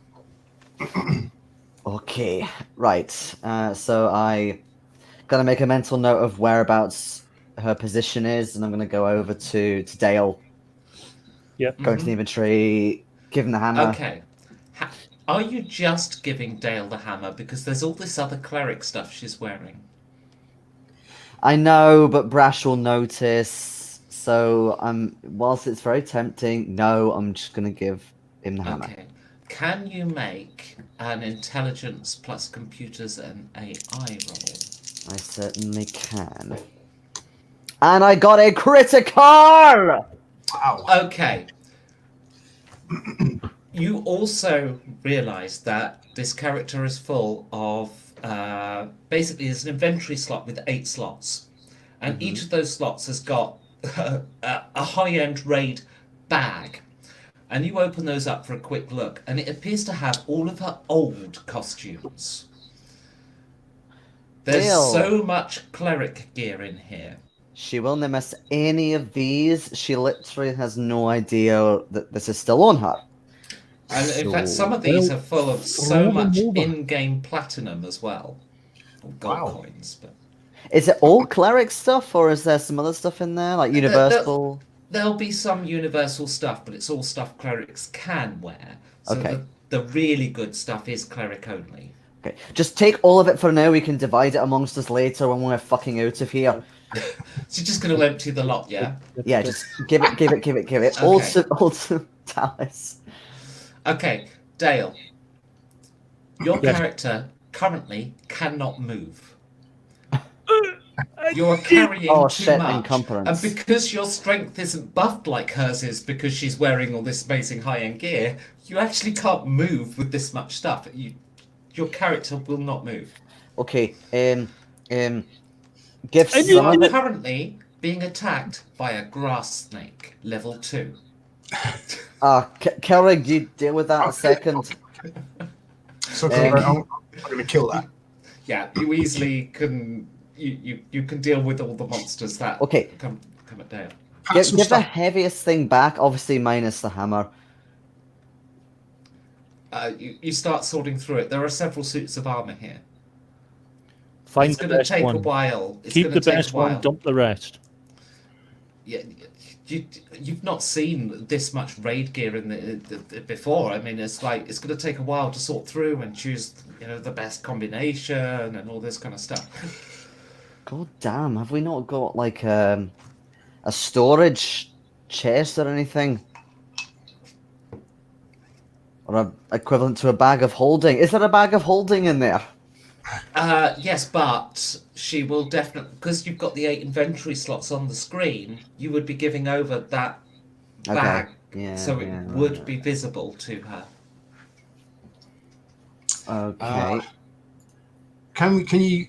Okay, right. So I gotta make a mental note of whereabouts her position is, and I'm gonna go over to Dale. Yep. Go into the inventory, give him the hammer. Okay. Are you just giving Dale the hammer because there's all this other cleric stuff she's wearing? I know, but Brash will notice. So whilst it's very tempting, no, I'm just gonna give him the hammer. Okay. Can you make an intelligence plus computers and AI roll? I certainly can. And I got a critical! Wow. Okay. You also realise that this character is full of basically there's an inventory slot with 8 slots, and each of those slots has got a high-end raid bag. And you open those up for a quick look, and it appears to have all of her old costumes. There's Well. so much cleric gear in here. She will not miss any of these. She literally has no idea that this is still on her. And in fact, some of these Well, are full of throw so them much over. in-game platinum as well. Or gold Wow. coins. But Is it all cleric stuff, or is there some other stuff in there, like universal? there'll be some universal stuff, but it's all stuff clerics can wear. So Okay. the really good stuff is cleric only. Okay, just take all of it for now. We can divide it amongst us later when we're fucking out of here. So you're just going to empty the lot, yeah? Yeah, just give it. Okay. Also, Dallas. Okay, Dale. Your Yes. character currently cannot move. You're carrying Oh, too shit, much. encumbrance. And because your strength isn't buffed like hers is because she's wearing all this amazing high-end gear, you actually can't move with this much stuff. Your character will not move. Okay. Give And some You of are it. currently being attacked by a grass snake, level 2. Kelrig, you deal with that in a Okay. second. So I'm going to kill that. Yeah, you easily can. You can deal with all the monsters that Okay. come at Dale. Pack some Give the stuff. heaviest thing back, obviously minus the hammer. You start sorting through it. There are several suits of armor here. Find It's the going to best take a one. while. It's Keep going the to take best a while. one, dump the rest. Yeah, you've not seen this much raid gear in the before. I mean, it's like it's going to take a while to sort through and choose, the best combination and all this kind of stuff. God damn, have we not got like a storage chest or anything? Or a equivalent to a bag of holding? Is there a bag of holding in there? Yes, but she will definitely, because you've got the 8 inventory slots on the screen. You would be giving over that bag, Yeah, so it yeah, would right. be visible to her. Okay. Can you?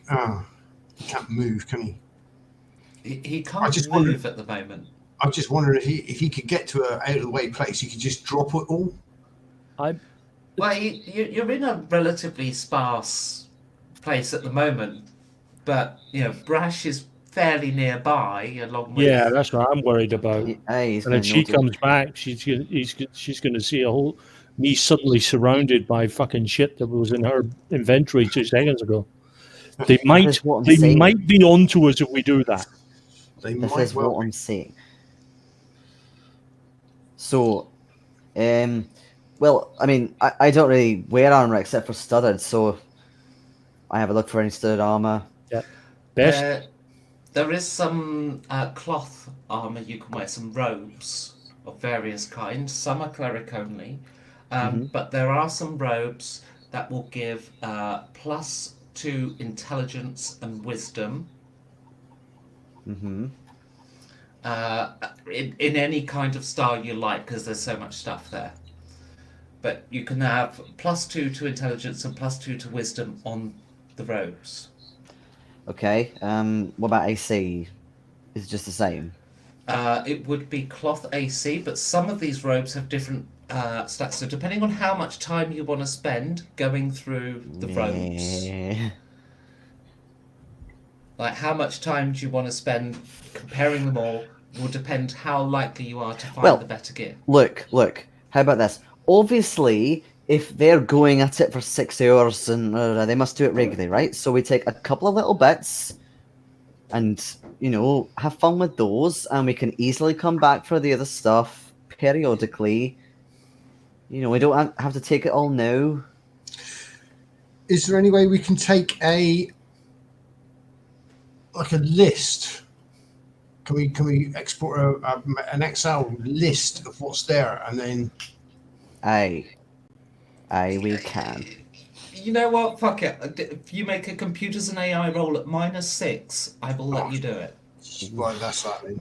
He can't move, can he? He I can't just move at the moment. I'm just wondering if he could get to a out of the way place, he could just drop it all. Well, you're in a relatively sparse place at the moment, but Brash is fairly nearby, along with. Yeah, that's what I'm worried about. Hey, he's And gonna if she notice. comes back, she's going to see me suddenly surrounded by fucking shit that was in her inventory 2 seconds ago. They might is what I'm saying. might be onto us if we do that. They This might is well. what I'm saying. So, well, I mean, I don't really wear armor except for studded, so I have a look for any studded armor. Best. There is some cloth armor you can wear, some robes of various kinds. Some are cleric only, but there are some robes that will give +2 intelligence and wisdom. Mm-hmm. In any kind of style you like, because there's so much stuff there. But you can have +2 to intelligence and +2 to wisdom on the robes. Okay. What about AC? Is it just the same? It would be cloth AC, but some of these robes have different stats. So depending on how much time you want to spend going through the robes, Yeah. like how much time do you want to spend comparing them all, will depend how likely you are to find the better gear. Look. How about this? Obviously, if they're going at it for 6 hours, and they must do it regularly, right? So we take a couple of little bits, and have fun with those, and we can easily come back for the other stuff periodically. We don't have to take it all now. Is there any way we can take a list? Can we export an Excel list of what's there, and then? Aye, we can. You know what? Fuck it. If you make a computers and AI roll at -6, I will let you do it. Well, that's that then.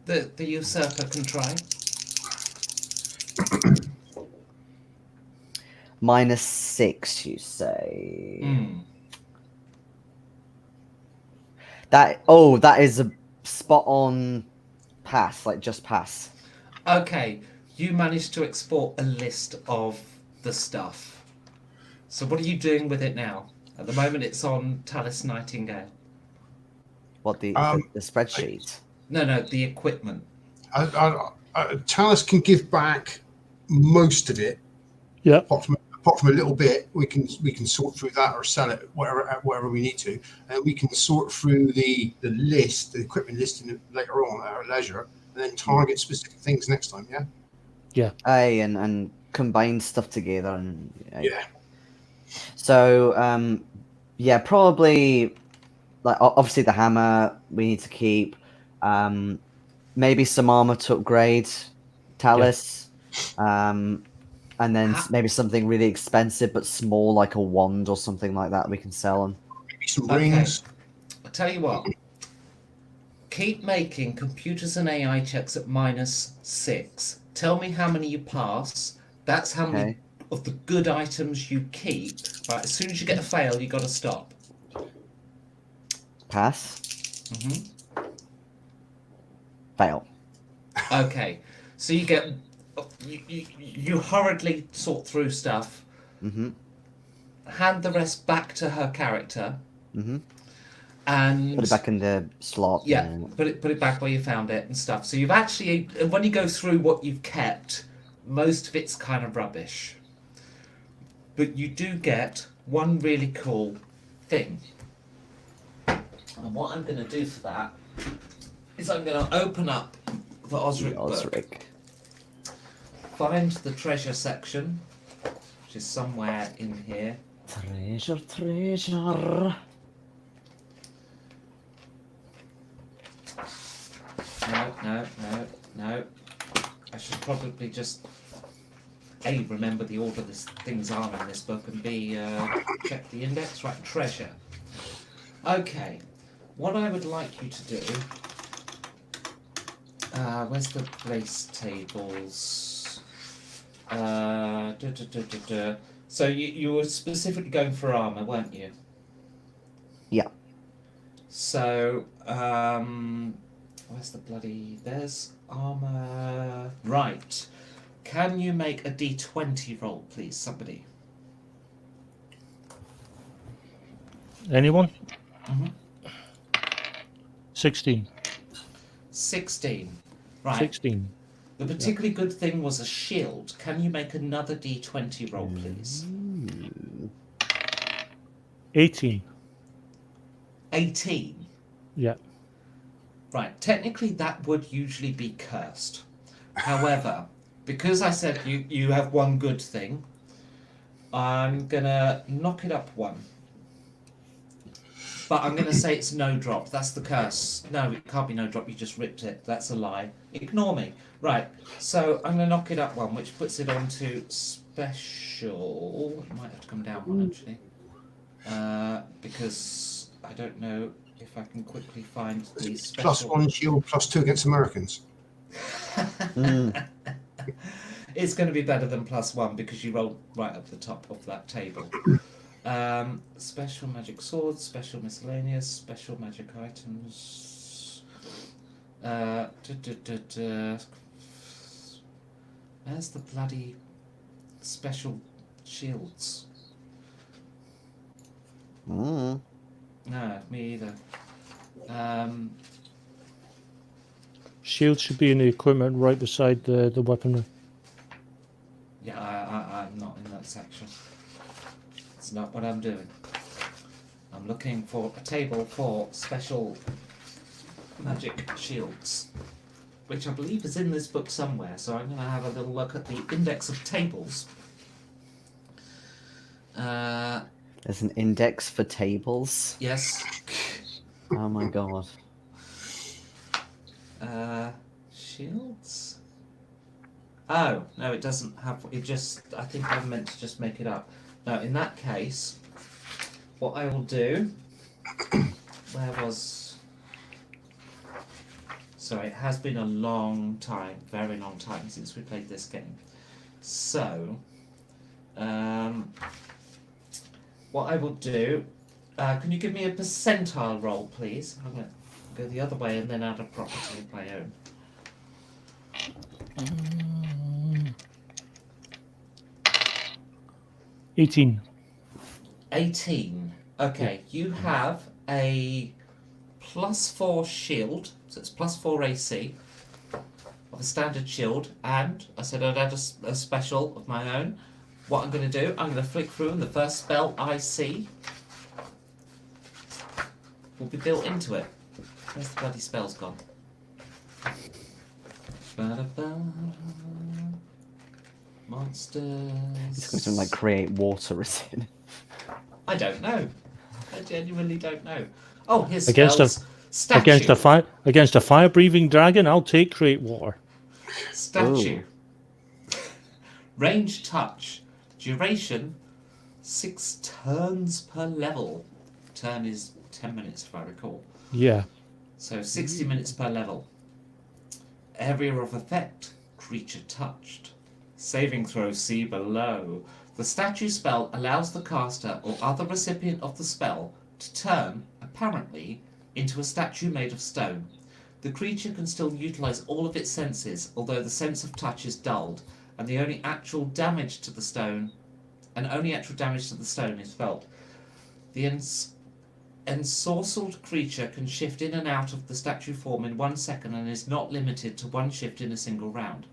No, the usurper can try. -6, you say? Hmm. That is a spot on pass, like just pass. Okay, you managed to export a list of the stuff. So what are you doing with it now? At the moment, it's on Tallis Nightingale. What the spreadsheet? No, the equipment. Talus can give back most of it, Yeah. apart from a little bit. We can sort through that or sell it wherever we need to, and we can sort through the equipment list later on at our leisure, and then target specific things next time. Yeah. Aye, and combine stuff together and Yeah. So yeah, probably like obviously the hammer we need to keep. Maybe some armor to upgrade, Talus. And then maybe something really expensive but small, like a wand or something like that we can sell them. Maybe some Okay. rings. I'll tell you what. Keep making computers and AI checks at -6. Tell me how many you pass. That's how many Okay. of the good items you keep. Right, as soon as you get a fail, you got to stop. Pass. Mhm. Fail. Okay, so you get you hurriedly sort through stuff, Mm-hmm. hand the rest back to her character, Mm-hmm. and Put it back in the slot. yeah, and- put it back where you found it and stuff. So you've actually, when you go through what you've kept, most of it's kind of rubbish, but you do get one really cool thing. And what I'm going to do for that is I'm going to open up the Osric book. Osric. Find the treasure section, which is somewhere in here. Treasure. No. I should probably just A, remember the order things are in this book, and B, check the index. Right, treasure. Okay, what I would like you to do. Where's the place tables? So you were specifically going for armor, weren't you? Yeah. So, where's the bloody... There's armor... Right. Can you make a d20 roll, please, somebody? Anyone? Mhm. 16. 16. Right. 16. The particularly good thing was a shield. Can you make another d20 roll, please? 18. 18. Yeah. Right. Technically, that would usually be cursed. However, because I said you have one good thing, I'm gonna knock it up one. But I'm gonna say it's no drop. That's the curse. No, it can't be no drop. You just ripped it. That's a lie. Ignore me. Right. So I'm gonna knock it up one, which puts it onto special. It might have to come down one actually, because I don't know if I can quickly find the special. +1 shield, +2 against Americans. It's going to be better than +1 because you rolled right up the top of that table. Special magic swords, special miscellaneous, special magic items. Where's the bloody special shields? No, me either. Shield should be in the equipment right beside the weaponry. Yeah, I'm not in that section. It's not what I'm doing. I'm looking for a table for special magic shields, which I believe is in this book somewhere, so I'm going to have a little look at the index of tables. There's an index for tables. Yes. Oh my god. Shields? Oh, no, it doesn't have... It just... I think I meant to just make it up. No, in that case, what I will do Where was... Sorry, it has been a long time, very long time since we played this game. So, what I will do... can you give me a percentile roll, please? I'm going to go the other way and then add a property of my own. 18. 18. Okay, you have a +4 shield, so it's +4 AC of a standard shield, and I said I'd add a special of my own. What I'm going to do, I'm going to flick through, and the first spell I see will be built into it. Where's the bloody spells gone? Monsters. It's going to like create water, is it? I don't know. I genuinely don't know. Oh, here's Against spells. Statue. Against a fire-breathing dragon, I'll take create water. Statue. Range touch. Duration 6 turns per level. Turn is 10 minutes if I recall. Yeah. So 60 minutes per level. Area of effect. Creature touched. Saving throw see below. The statue spell allows the caster or other recipient of the spell to turn, apparently, into a statue made of stone. The creature can still utilize all of its senses, although the sense of touch is dulled, and only actual damage to the stone is felt. The ensorcelled creature can shift in and out of the statue form in 1 second and is not limited to one shift in a single round.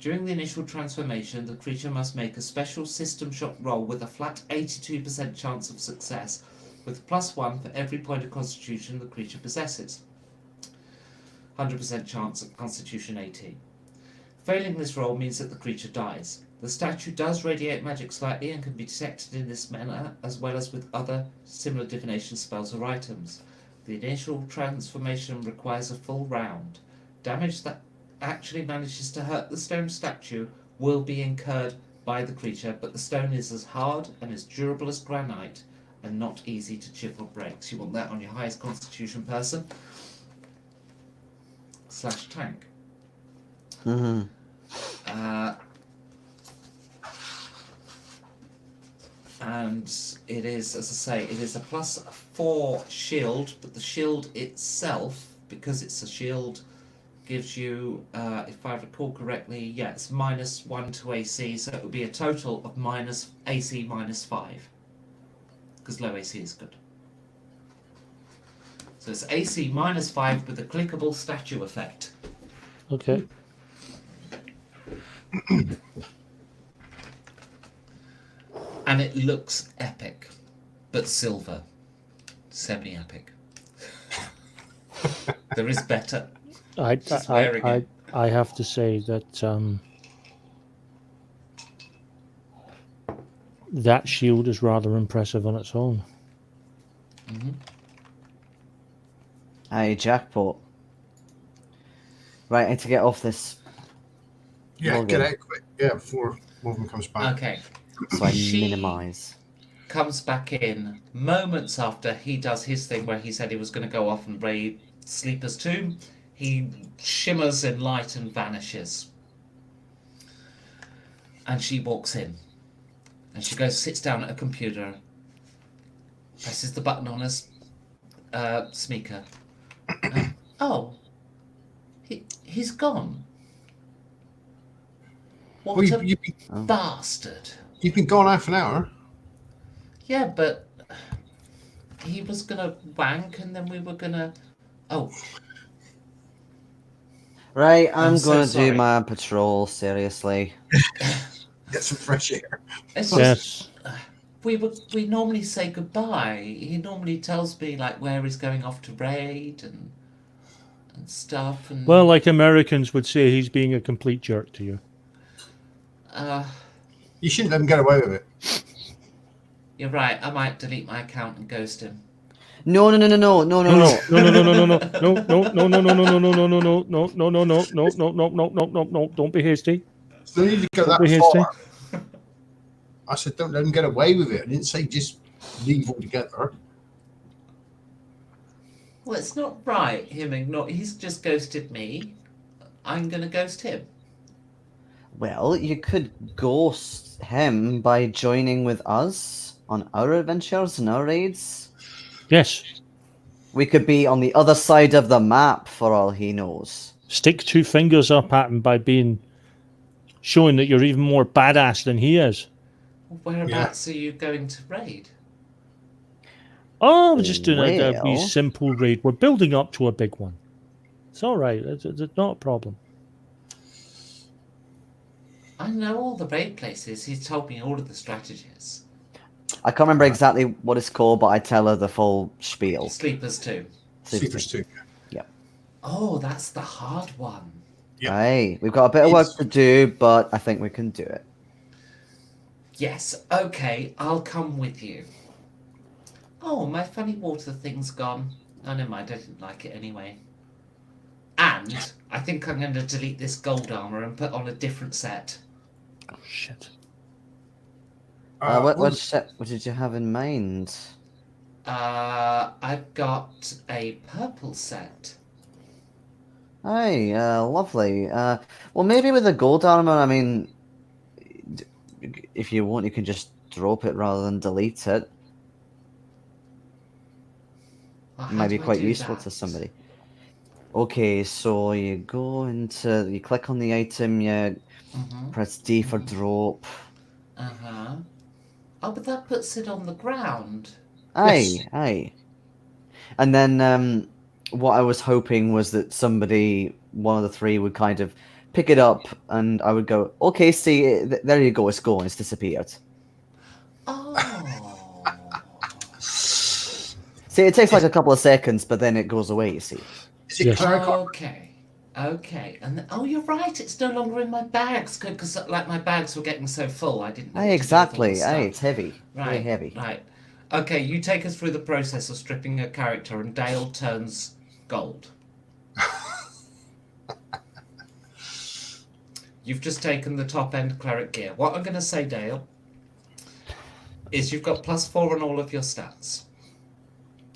During the initial transformation, the creature must make a special system shock roll with a flat 82% chance of success, with +1 for every point of constitution the creature possesses. 100% chance of constitution 18. Failing this roll means that the creature dies. The statue does radiate magic slightly and can be detected in this manner, as well as with other similar divination spells or items. The initial transformation requires a full round. Damage that actually manages to hurt the stone statue will be incurred by the creature, but the stone is as hard and as durable as granite and not easy to chip or break. So you want that on your highest constitution person / tank. Mm-hmm. And it is, as I say, it is a +4 shield, but the shield itself, because it's a shield, gives you, if I recall correctly, it's -1 to AC, so it would be a total of AC -5, because low AC is good. So it's AC -5 with a clickable statue effect. Okay. And it looks epic, but silver. Semi-epic. There is better. I have to say that that shield is rather impressive on its own. Mm-hmm. Hey, jackpot. Right, I need to get off this. Yeah, login. get out quick. Yeah, before Morgan comes back. Okay. So I She minimise. comes back in moments after he does his thing where he said he was going to go off and raid Sleeper's Tomb. He shimmers in light and vanishes. And she walks in. And she goes, sits down at a computer, presses the button on her speaker. Oh, he's gone. What Well, a you've been, bastard. you've been gone half an hour. Yeah, but he was gonna wank and then we were gonna... Oh, Right, I'm so going to sorry. do my patrol, seriously. Get some fresh air. it's just... Yes. We normally say goodbye. He normally tells me like where he's going off to raid and stuff. And Well, like Americans would say, he's being a complete jerk to you. You shouldn't let him get away with it. You're right. I might delete my account and ghost him. No. No. Don't be hasty. No need to go Don't be that hasty. far. I said, don't let him get away with it. I didn't say just leave altogether. Well, it's not right, him ignore. He's just ghosted me. I'm gonna ghost him. Well, you could ghost him by joining with us on our adventures and our raids. Yes. We could be on the other side of the map for all he knows. Stick 2 fingers up at him by showing that you're even more badass than he is. Whereabouts are you going to raid? Oh, we're just doing a wee Well- simple raid. We're building up to a big one. It's all right. It's not a problem. I know all the raid places. He's told me all of the strategies. I can't remember exactly what it's called, but I tell her the full spiel. Sleepers too. Sleepers too. Oh, that's the hard one. Yeah. Aye, we've got a bit of work to do, but I think we can do it. Yes, okay, I'll come with you. Oh, my funny water thing's gone. Oh, never mind, I didn't like it anyway. And I think I'm going to delete this gold armor and put on a different set. Oh, shit. What did you have in mind? I've got a purple set. Aye, lovely. Well, maybe with the gold armor, I mean, if you want, you can just drop it rather than delete it. Well, It might be how do I quite do useful that? to somebody. Okay, so you click on the item, you press D for drop. Uh-huh. Oh, but that puts it on the ground. Aye, Yes. aye. And then what I was hoping was that one of the three, would kind of pick it up, and I would go, okay, see, there you go, it's gone, it's disappeared. Oh. See, it takes like a couple of seconds, but then it goes away, you see. Is it Yes. cleric armor? Okay. And oh, you're right. It's no longer in my bags because like my bags were getting so full, I didn't know Aye, what to do with all exactly. the Aye, stuff. it's heavy. Very Right, heavy. Right. Okay, you take us through the process of stripping a character, and Dale turns gold. You've just taken the top end cleric gear. What I'm going to say, Dale, is you've got +4 on all of your stats.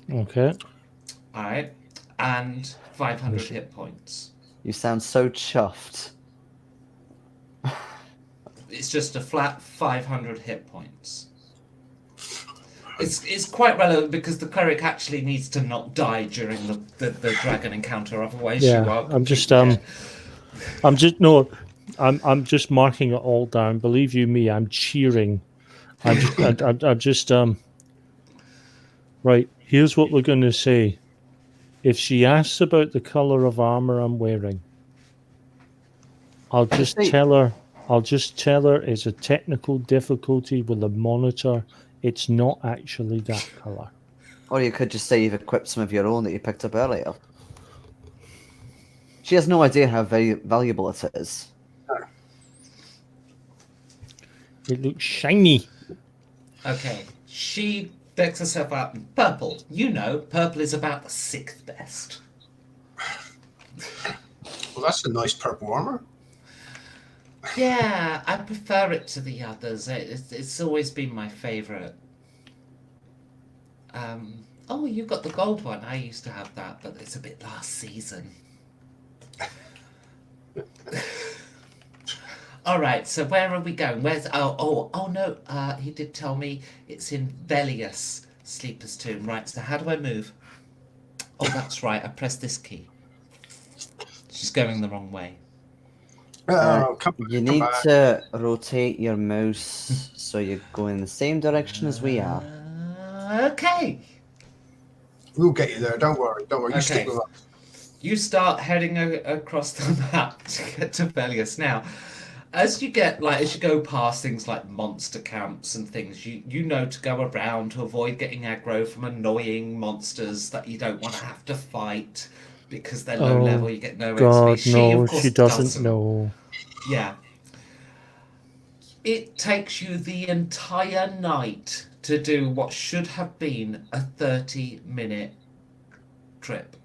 Okay. All right, and 500 hit points. You sound so chuffed. It's just a flat 500 hit points. It's quite relevant because the cleric actually needs to not die during the dragon encounter, otherwise you Yeah. are. I'm just yeah. I'm just marking it all down. Believe you me, I'm cheering. I'm just right. Here's what we're going to say. If she asks about the color of armor I'm wearing, I'll just tell her it's a technical difficulty with the monitor. It's not actually that color. Or you could just say you've equipped some of your own that you picked up earlier. She has no idea how valuable it is. It looks shiny. Okay, she decks herself out in purple. You know, purple is about the 6th best. Well, that's a nice purple armor. Yeah, I prefer it to the others. It's always been my favourite. Oh, you got the gold one. I used to have that, but it's a bit last season. All right, so where are we going? Where's oh no, he did tell me it's in Velius Sleeper's Tomb. Right, so how do I move? Oh, that's right, I pressed this key. She's going the wrong way. You need to rotate your mouse so you go in the same direction as we are. Okay. We'll get you there. Don't worry. Don't worry. You stick with us. You start heading across the map to get to Velius. Now, as you go past things like monster camps and things, you know to go around to avoid getting aggro from annoying monsters that you don't want to have to fight because they're low level. You get no God, XP. no, of course, she doesn't know. Yeah. It takes you the entire night to do what should have been a 30-minute trip.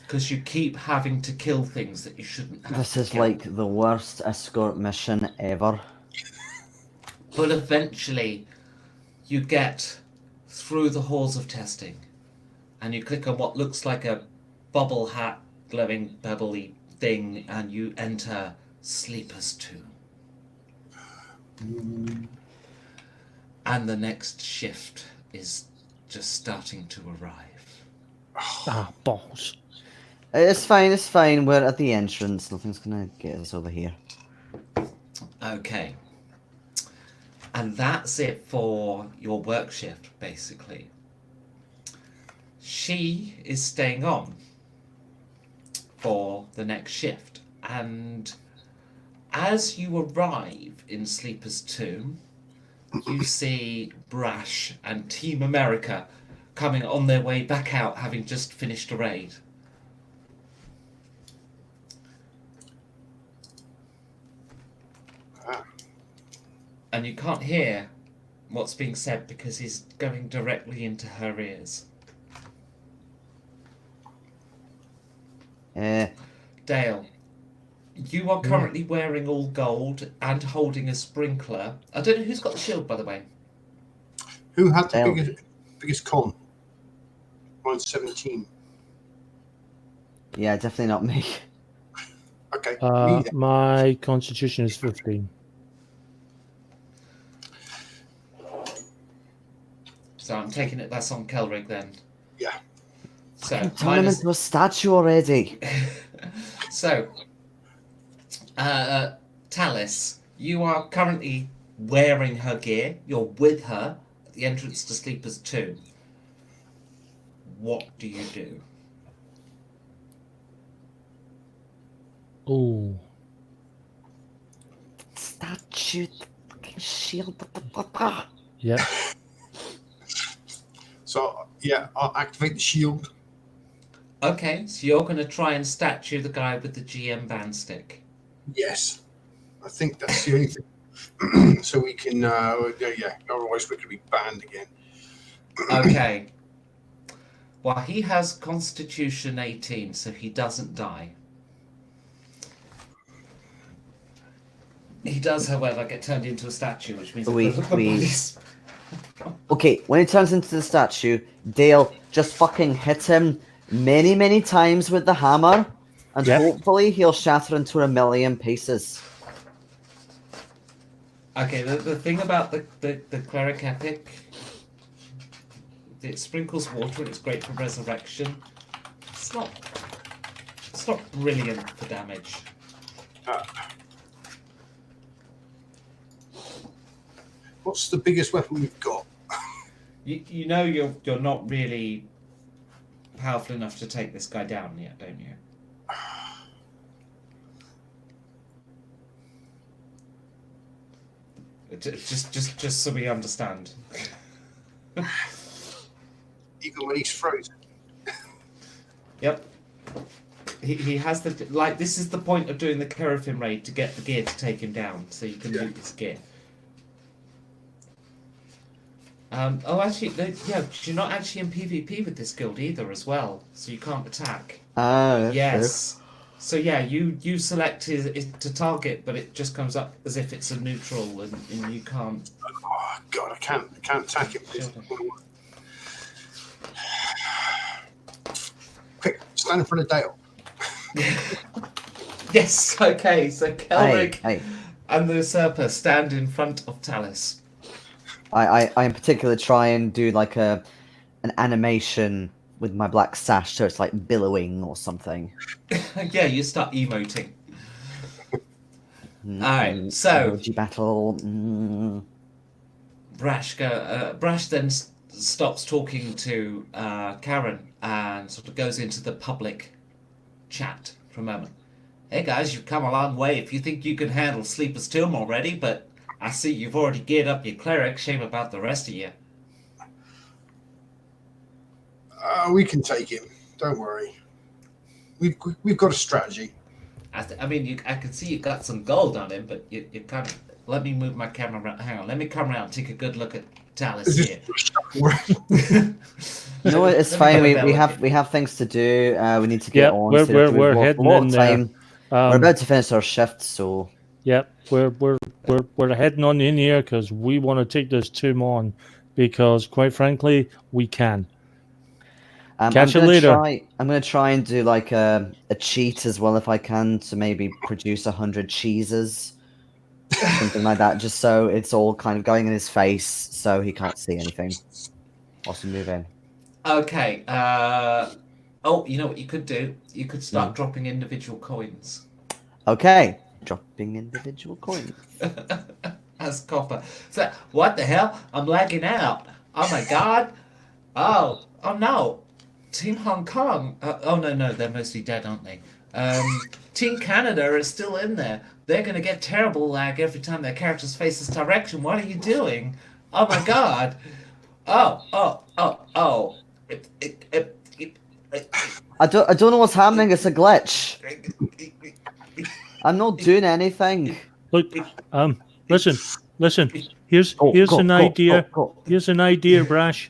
Because you keep having to kill things that you shouldn't have This to is kill. like the worst escort mission ever. But eventually, you get through the halls of testing, and you click on what looks like a bobble hat, glowing pebbly thing, and you enter Sleeper's Tomb. And the next shift is just starting to arrive. Ah, balls. It's fine. We're at the entrance. Nothing's gonna get us over here. Okay. And that's it for your work shift, basically. She is staying on for the next shift. And as you arrive in Sleeper's Tomb, you see Brash and Team America coming on their way back out, having just finished a raid. And you can't hear what's being said because he's going directly into her ears. Dale, you are currently wearing all gold and holding a sprinkler. I don't know who's got the shield, by the way. Who had the Dale. biggest con? Mine's 17. Yeah, definitely not me. Okay. me then. My constitution is 15. So I'm taking it that's on Kelrig then. Yeah. So Turn him into a statue already. So, Talis, you are currently wearing her gear. You're with her at the entrance to Sleeper's Tomb. What do you do? Oh. Statue, fucking shield. Yep. So, yeah, I'll activate the shield. Okay, so you're going to try and statue the guy with the GM band stick. Yes. I think that's the only thing. So we can, yeah, otherwise we could be banned again. Okay. Well, he has Constitution 18, so he doesn't die. He does, however, get turned into a statue, which means We- the body's- Okay, when he turns into the statue, Dale just fucking hit him many times with the hammer, and Yep. hopefully he'll shatter into a million pieces. Okay, the thing about the cleric epic, it sprinkles water and it's great for resurrection. It's not brilliant for damage. What's the biggest weapon we've got? You know you're not really powerful enough to take this guy down yet, don't you? Just so we understand. Even when he's frozen. Yep. He has the this is the point of doing the Keraphim raid, to get the gear to take him down, so you can Yeah. loot his gear. Oh, actually, no, yeah, you're not actually in PvP with this guild either, as well, so you can't attack. Oh, Yes. So yeah, you select it to target, but it just comes up as if it's a neutral, and you can't. Oh, God, I can't attack him. Quick, stand in front of Dale. Yes. Okay. So Kelric Hey. and the usurper stand in front of Talis. I in particular try and do like an animation with my black sash, so it's like billowing or something. Yeah, you start emoting. Alright, so Emoji battle. Brash then stops talking to Karen and sort of goes into the public chat for a moment. Hey guys, you've come a long way if you think you can handle Sleeper's Tomb already, but I see you've already geared up your cleric. Shame about the rest of you. We can take him. Don't worry. We've got a strategy. I mean, I can see you got some gold on him, but you kind of... Let me move my camera around. Hang on, let me come around and take a good look at Talis here. No, it's fine. We have things to do. We need to get on. We're so we've got heading a lot in of there. time. We're about to finish our shift, so Yep, we're heading on in here because we want to take this tomb on, because quite frankly we can. Catch you later. I'm gonna try and do like a cheat as well if I can to maybe produce 100 cheeses, something like that, just so it's all kind of going in his face, so he can't see anything whilst we move in. Okay. You know what you could do? You could start dropping individual coins. Okay, dropping individual coins. As copper. So, what the hell? I'm lagging out. Oh my god. Oh no. Team Hong Kong. No, they're mostly dead, aren't they? Team Canada is still in there. They're going to get terrible lag every time their characters face this direction. What are you doing? Oh my god. Oh. I don't know what's happening. It's a glitch. I'm not doing anything. Look, listen. Here's an idea. Here's an idea, Brash.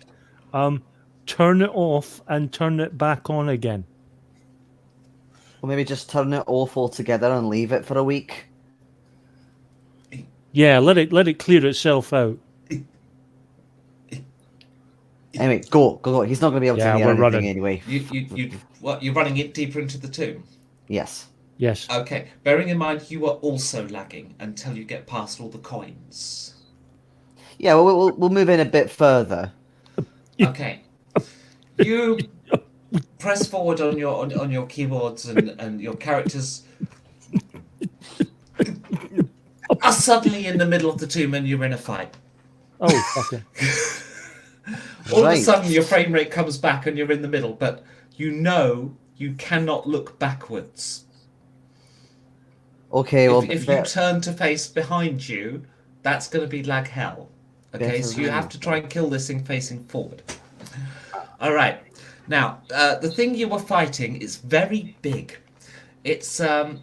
Turn it off and turn it back on again. Or maybe just turn it off altogether and leave it for a week. Yeah, let it clear itself out. Anyway, go. He's not going to be able to hear anything running. anyway. You're running it deeper into the tomb? Yes. Okay, bearing in mind you are also lagging until you get past all the coins. Yeah, we'll move in a bit further. Okay. You press forward on your keyboards and your characters are suddenly in the middle of the tomb and you're in a fight. Oh, okay. All of a sudden your frame rate comes back and you're in the middle, but you know you cannot look backwards. Okay, well... If you turn to face behind you, that's going to be lag hell. Okay, so you have to try and kill this thing facing forward. All right. Now, the thing you were fighting is very big. It's some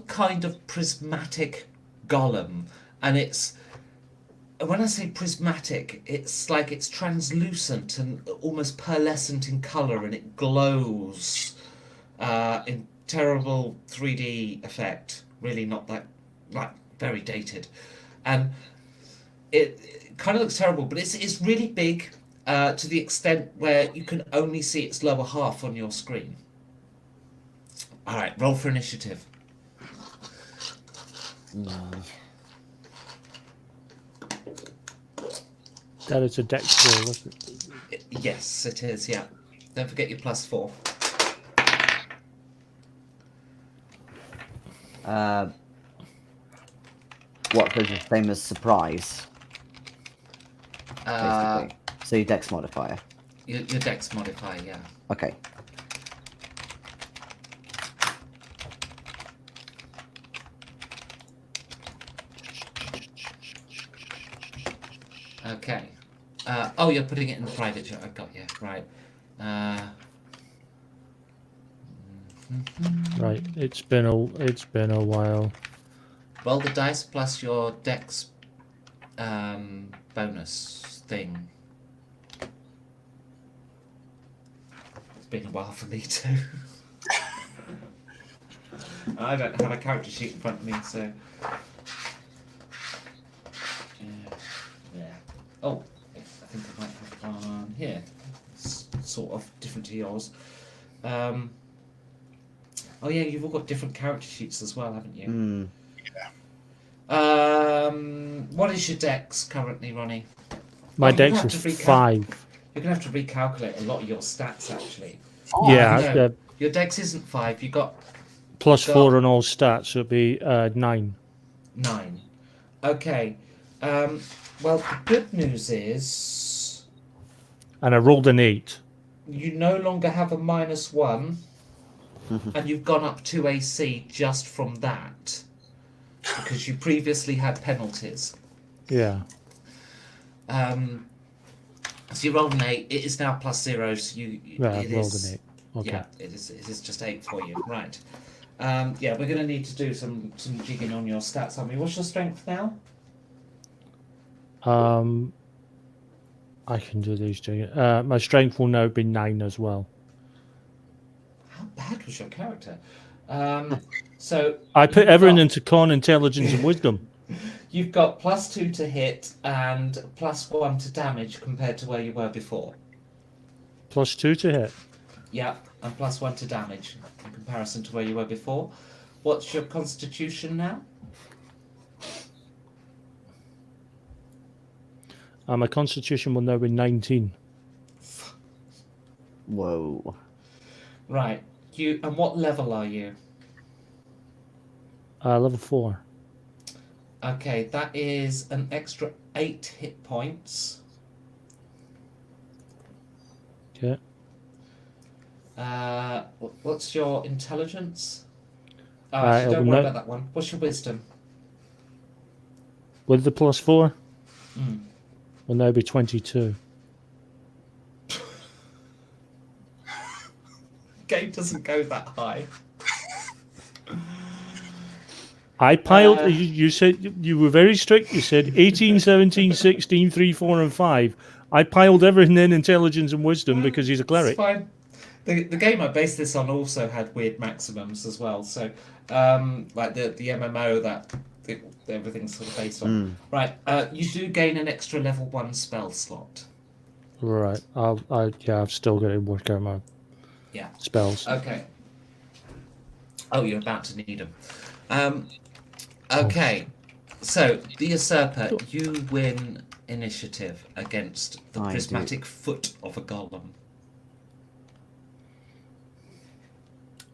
kind of prismatic golem, and it's... When I say prismatic, it's like it's translucent and almost pearlescent in color, and it glows in terrible 3D effect. Really not that, like, very dated. And it kind of looks terrible, but it's really big to the extent where you can only see its lower half on your screen. All right, roll for initiative. That is a dex roll, isn't it? Yes, it is, yeah. Don't forget your +4. What was the famous surprise? Basically. So your dex modifier. Your dex modifier, yeah. Okay. Okay. You're putting it in the private chat. I've got you. Right. Right. It's been a while. Roll the dice plus your dex bonus thing. It's been a while for me too. I don't have a character sheet in front of me, so. Yeah. Oh, I think I might have one here. It's sort of different to yours. Oh yeah, you've all got different character sheets as well, haven't you? What is your dex currently, Ronnie? My dex is 5. You're gonna have to recalculate a lot of your stats actually. Yeah, No, your dex isn't 5. You got +4 on all stats, so it'd be 9. 9. Okay. Well, the good news is... And I rolled an 8. You no longer have a -1, and you've gone up 2 AC just from that, because you previously had penalties. Yeah. So you rolled an 8. It is now +0. So I rolled an 8. Okay. Yeah, it is just 8 for you. Right. Yeah, we're going to need to do some jigging on your stats, aren't we? What's your strength now? I can do these two. My strength will now be 9 as well. How bad was your character? So I put everything into con, intelligence, and wisdom. You've got +2 to hit and +1 to damage compared to where you were before. +2 to hit. Yeah, and +1 to damage in comparison to where you were before. What's your constitution now? My constitution will now be 19. Whoa. Right. And what level are you? Level 4. Okay, that is an extra 8 hit points. Okay. What's your intelligence? Oh, Right, actually, don't well, worry no- about that one. What's your wisdom? With the +4, Mm. will now be 22. Game doesn't go that high. I piled. You said you were very strict. You said 18, 17, 16, 3, 4, and 5. I piled everything in intelligence and wisdom because he's a It's cleric. fine. The game I based this on also had weird maximums as well. So, like the MMO that everything's sort of based on. Right. You do gain an extra level 1 spell slot. Right. I've still got to work out my spells. Okay. Oh, you're about to need them. Okay. So the usurper, you win initiative against the prismatic foot of a golem.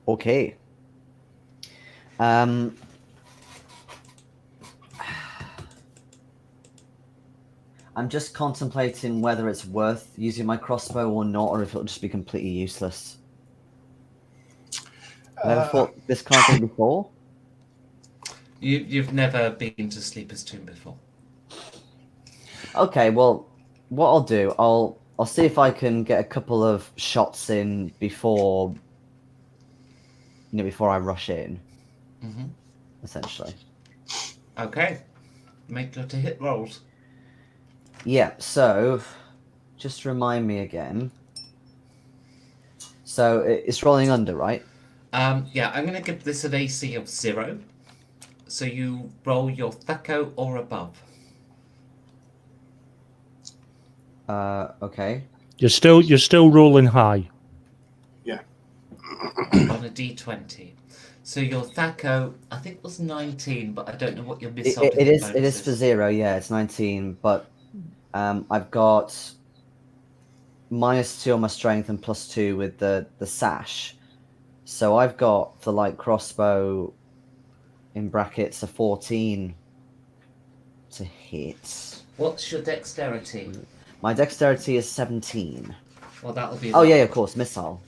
Okay. I'm just contemplating whether it's worth using my crossbow or not, or if it'll just be completely useless. Have I ever thought this kind of thing before? You've never been to Sleeper's Tomb before. Okay, well, what I'll do, I'll see if I can get a couple of shots in before I rush in. Mm-hmm. Essentially. Okay. Make your to hit rolls. Yeah, so just remind me again. So it's rolling under, right? Yeah, I'm going to give this an AC of 0. So you roll your Thaco or above. Okay. You're still rolling high. Yeah. On a D20. So your Thaco, I think was 19, but I don't know what your missile It is for 0, yeah, it's 19, but I've got -2 on my strength and +2 with the sash. So I've got the light crossbow in brackets a 14 to hit. What's your dexterity? My dexterity is 17. Well, that'll be. Oh yeah, of course, missile.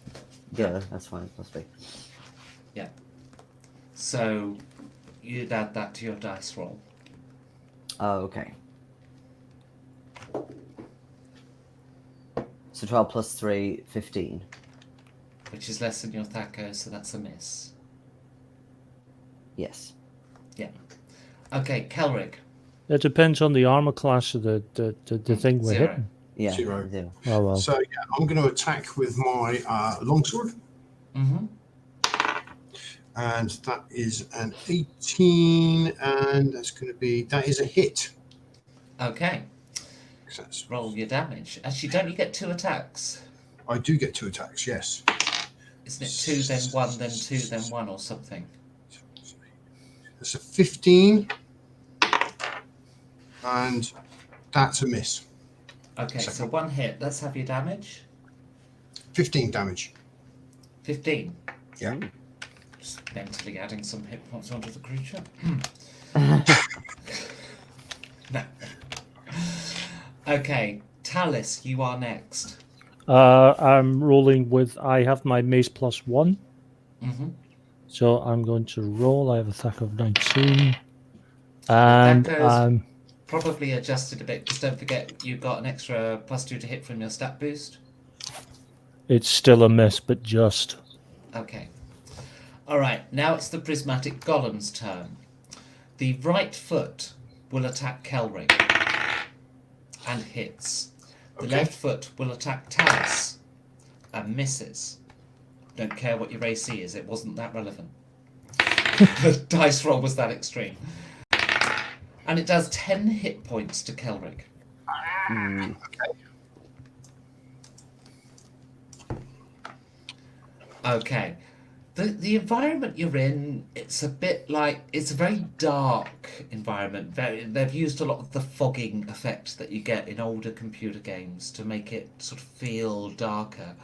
Yeah, that's fine. Must be. Yeah. So you'd add that to your dice roll. Oh, okay. So 12 plus 3, 15. Which is less than your Thaco, so that's a miss. Yes. Yeah. Okay, Kelric. It depends on the armor class of the thing we're 0. hitting. Yeah. 0. 0. Oh well. So yeah, I'm going to attack with my longsword, Mm-hmm. and that is an 18, and that is a hit. Okay. That's, Roll your damage. Actually, don't you get 2 attacks? I do get 2 attacks, yes. Isn't it 2, then 1, then 2, then 1 or something? That's a 15, and that's a miss. Okay, so 1 hit. Let's have your damage. 15 damage. 15. Yeah. Just mentally adding some hit points onto the creature. No. Okay, Talis, you are next. I'm rolling with. I have my mace +1, Mm-hmm. so I'm going to roll. I have a attack of 19, and Thaco's probably adjusted a bit because don't forget you got an extra +2 to hit from your stat boost. it's still a miss, but just. Okay. All right. Now it's the prismatic golem's turn. The right foot will attack Kelric and hits. The left foot will attack Talis and misses. Don't care what your AC is, it wasn't that relevant. The dice roll was that extreme. And it does 10 hit points to Kelric. Okay. The environment you're in, it's a bit like it's a very dark environment. They've used a lot of the fogging effect that you get in older computer games to make it sort of feel darker.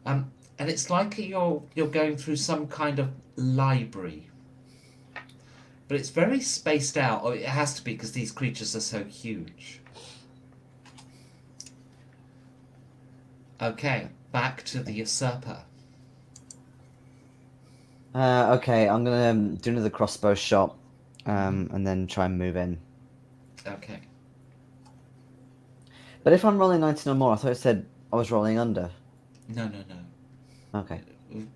And it's like you're going through some kind of library, but it's very spaced out. Or it has to be because these creatures are so huge. Okay, back to the usurper. Okay, I'm gonna do another crossbow shot, and then try and move in. Okay. But if I'm rolling 19 or more, I thought it said I was rolling under. No, no, no. Okay,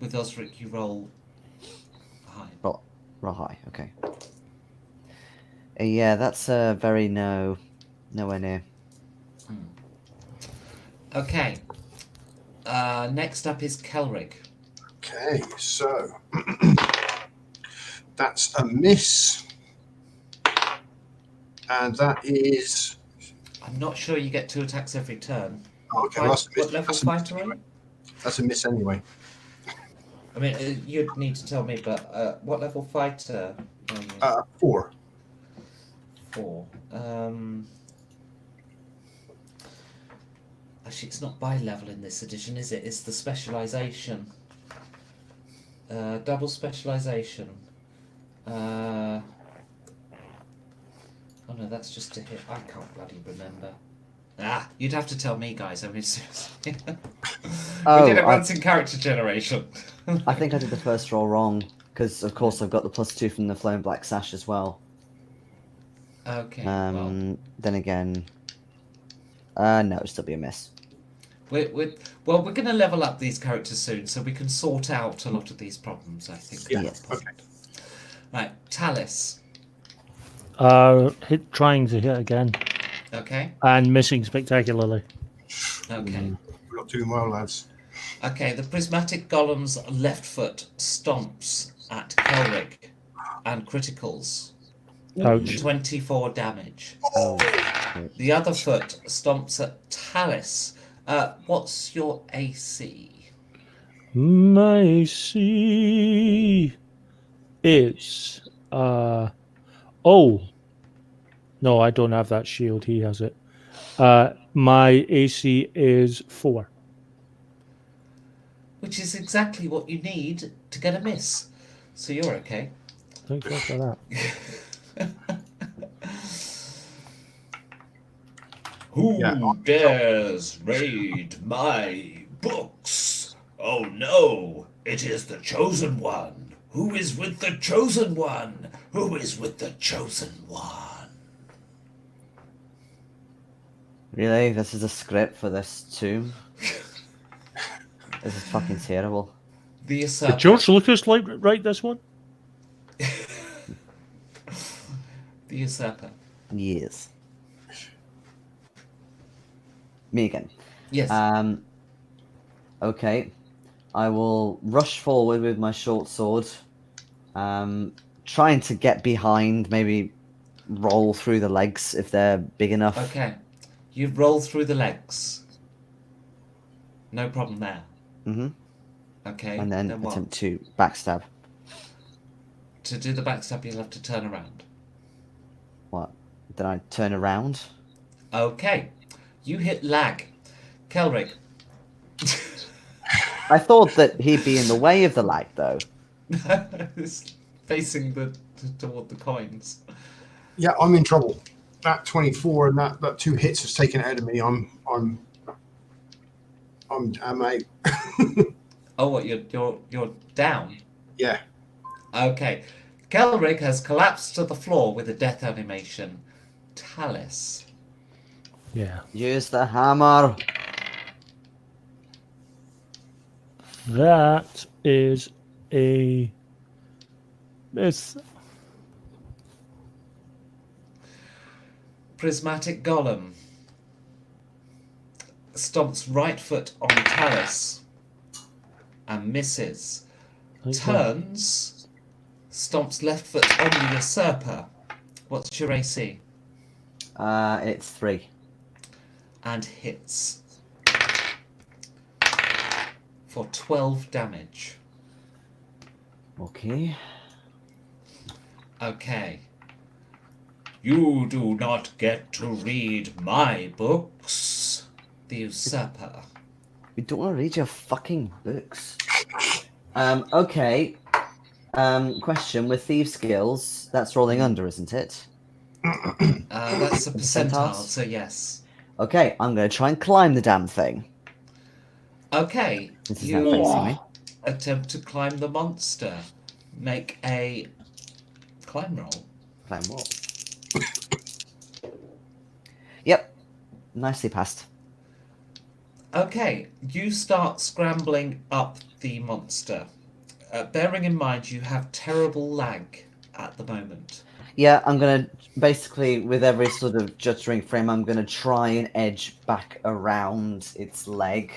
With Osric, you roll high. roll high. Okay. Yeah, that's very nowhere near. Okay. Next up is Kelric. Okay, so that's a miss, and that is I'm not sure you get 2 attacks every turn. okay. Well, that's a miss. What level That's a miss fighter are anyway. you? That's a miss anyway. I mean, you'd need to tell me, but what level fighter are you? 4. 4. Actually, it's not by level in this edition, is it? It's the specialization. Double specialization. Oh no, that's just to hit. I can't bloody remember. You'd have to tell me, guys. I mean, seriously. We did it once in character generation. I think I did the first roll wrong because, of course, I've got the +2 from the flame black sash as well. Okay. Then again, no, it'd still be a miss. We're going to level up these characters soon, so we can sort out a lot of these problems, I think. Yeah. Yes. Okay. Right, Talus. Trying to hit again Okay. and missing spectacularly. Okay. We're not doing well, lads. Okay, the prismatic golem's left foot stomps at Kelric and criticals. Ouch. 24 damage. Oh, The other foot stomps at Talus. What's your AC? My AC is oh no, I don't have that shield. He has it. My AC is 4. Which is exactly what you need to get a miss. So you're okay. Thanks for that. Who dares raid my books? Oh no, it is the Chosen One. Who is with the Chosen One? Who is with the Chosen One? really? This is a script for this tomb? This is fucking terrible. The Did usurper. George Lucas write this one? The usurper. Yes. Me again. Yes. Okay. I will rush forward with my short sword, trying to get behind, maybe roll through the legs if they're big enough. Okay. You roll through the legs. No problem there. Mm-hmm. Okay. And then what? attempt to backstab. To do the backstab, you'll have to turn around. What? Then I turn around? Okay. You hit lag. Kelric. I thought that he'd be in the way of the lag, though. It's facing toward the coins. Yeah, I'm in trouble. That 24 and that 2 hits has taken it out of me. I'm out. Oh, what? You're down. Yeah. Okay. Kelric has collapsed to the floor with a death animation. Talus. Yeah. Use the hammer. That is a miss. Prismatic Golem stomps right foot on Talus and misses. Okay. Turns, stomps left foot on the usurper. What's your AC? It's 3. And hits for 12 damage. Okay. Okay. You do not get to read my books, the usurper. We don't want to read your fucking books. Okay. Question with thieves skills. That's rolling under, isn't it? That's a percentile, Percentiles? so yes. Okay, I'm going to try and climb the damn thing. Okay, This is now facing me. attempt to climb the monster. Make a climb roll. Climb wall. Yep. Nicely passed. Okay, you start scrambling up the monster. Bearing in mind you have terrible lag at the moment. Yeah, I'm going to basically, with every sort of juttering frame, I'm going to try and edge back around its leg.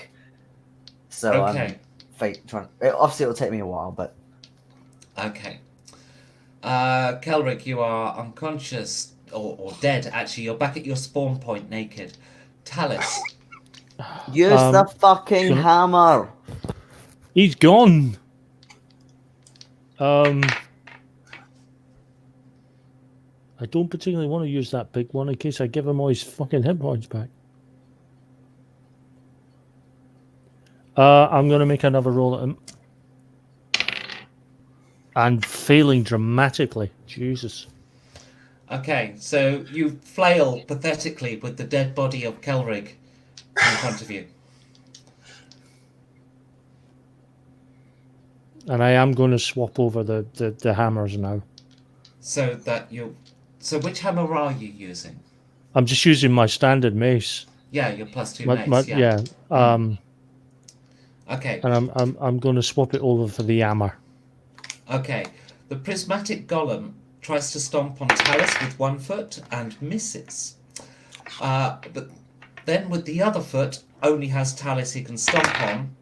So Okay. I'm trying. Obviously, it'll take me a while, but Okay. Kelric, you are unconscious or dead. Actually, you're back at your spawn point naked. Talus. use the fucking can- hammer. He's gone. I don't particularly want to use that big one in case I give him all his fucking hit points back. I'm going to make another roll at him. And failing dramatically. Jesus. Okay, so you flail pathetically with the dead body of Kelrig in front of you. And I am going to swap over the hammers now. So which hammer are you using? I'm just using my standard mace. Yeah, your +2 mace. Yeah. Okay. And I'm going to swap it over for the hammer. Okay. The prismatic golem tries to stomp on Talus with one foot and misses. But then with the other foot, only has Talus he can stomp on,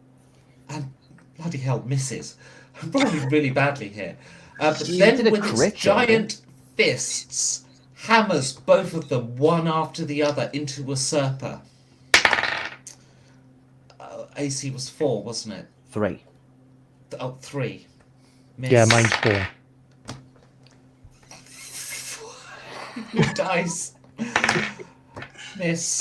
and bloody hell misses. I'm rolling really badly here. But You then did a with its crit, Jordan. giant fists, hammers both of them one after the other into Usurper. AC was 4, wasn't it? 3. Oh, 3. Miss. Yeah, mine's 4. Dice. Miss.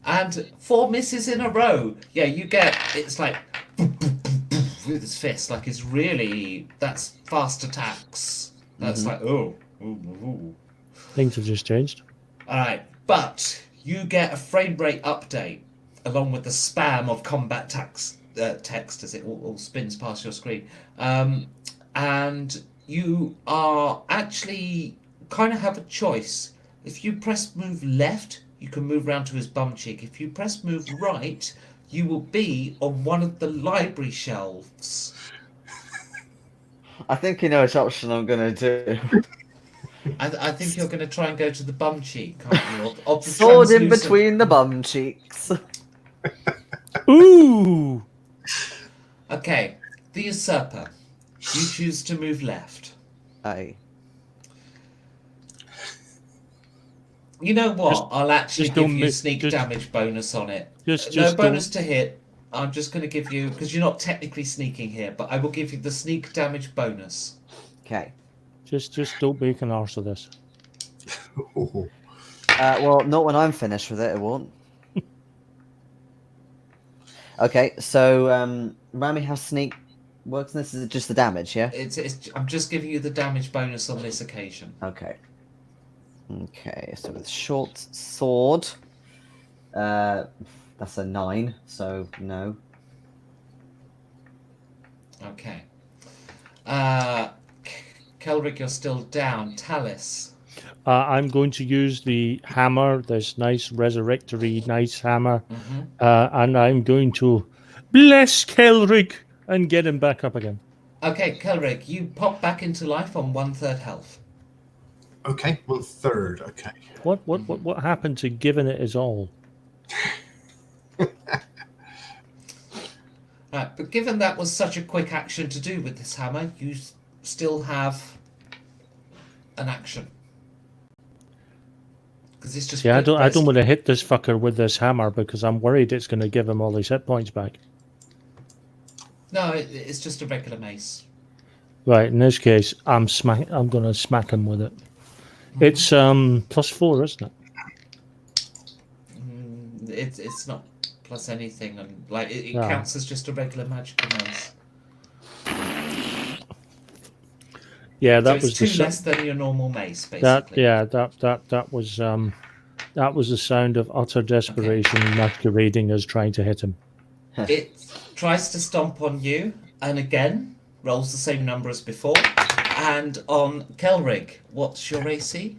And 4 misses in a row. Yeah, you get, it's like with his fist, like it's really, that's fast attacks. That's like, oh. Ooh. Things have just changed. Alright, but you get a frame rate update along with the spam of combat text as it all spins past your screen. And you are actually kind of have a choice. If you press move left, you can move round to his bum cheek. If you press move right, you will be on one of the library shelves. I think you know which option I'm going to do. I think you're going to try and go to the bum cheek, aren't you? Of the Sword in translucent- between the bum cheeks. Ooh! Okay, the usurper. You choose to move left. Aye. You know what? Just- I'll actually just give don't you mi- sneak just- damage bonus on it. Just No don't- bonus to hit. I'm just going to give you, because you're not technically sneaking here, but I will give you the sneak damage bonus. Okay. Just don't make an arse of this. Oh, Well, not when I'm finished with it, it won't. Okay, so remind me how sneak works. This is just the damage, yeah? I'm just giving you the damage bonus on this occasion. Okay. Okay, so with short sword, that's a 9, so no. Okay. Kelric, you're still down. Talus. I'm going to use the hammer, this nice resurrectory, nice hammer, Mm-hmm. and I'm going to bless Kelric and get him back up again. Okay, Kelric, you pop back into life on 1/3 health. okay, 1/3. Okay. What happened to giving it his all? Right, but given that was such a quick action to do with this hammer, you still have an action. Because it's just. See, I don't want to hit this fucker with this hammer because I'm worried it's going to give him all his hit points back. No, it's just a regular mace. Right. In this case, I'm going to smack him with it. It's +4, isn't it? It's not plus anything, and like it No. counts as just a regular magical mace. Yeah, So that it's was two the less than your normal mace, basically. that was the sound of utter desperation masquerading as trying to hit him. It tries to stomp on you, and again rolls the same number as before. And on Kelrig, what's your AC?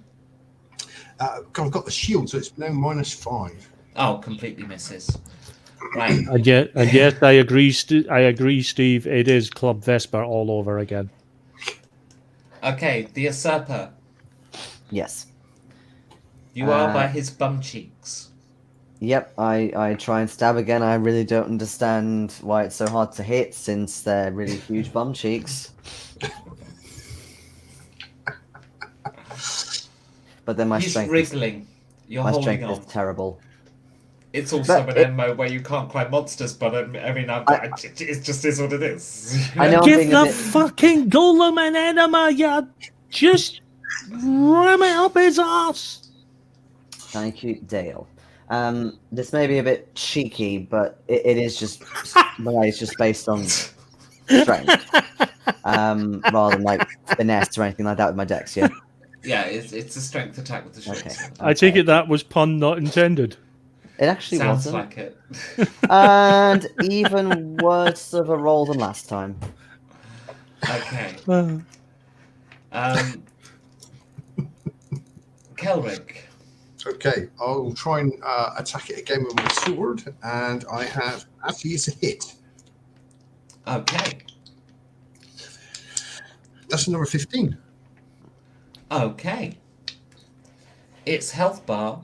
I've got the shield, so it's now -5. Oh, completely misses. Right. And yes, I agree. I agree, Steve. It is Club Vesper all over again. Okay, the usurper. Yes. You are by his bum cheeks. Yep, I try and stab again. I really don't understand why it's so hard to hit since they're really huge bum cheeks. But then my He's strength wriggling. You're my holding strength on. is terrible. It's also But an MMO where you can't climb monsters, but I mean, it just is what it is. I know I'm Give being the a bit... fucking golem an enema, you just ram it up his ass. Thank you, Dale. This may be a bit cheeky, but it is just it's just based on strength, rather than like finesse or anything like that with my dex. Yeah. Yeah, it's a strength attack with the short Okay. sword. I take it that was pun not intended. It actually Sounds wasn't. like it. And even worse of a roll than last time. Okay. Kelric. Okay, I'll try and attack it again with my sword, and I have actually it's a hit. Okay. That's number 15. Okay. Its health bar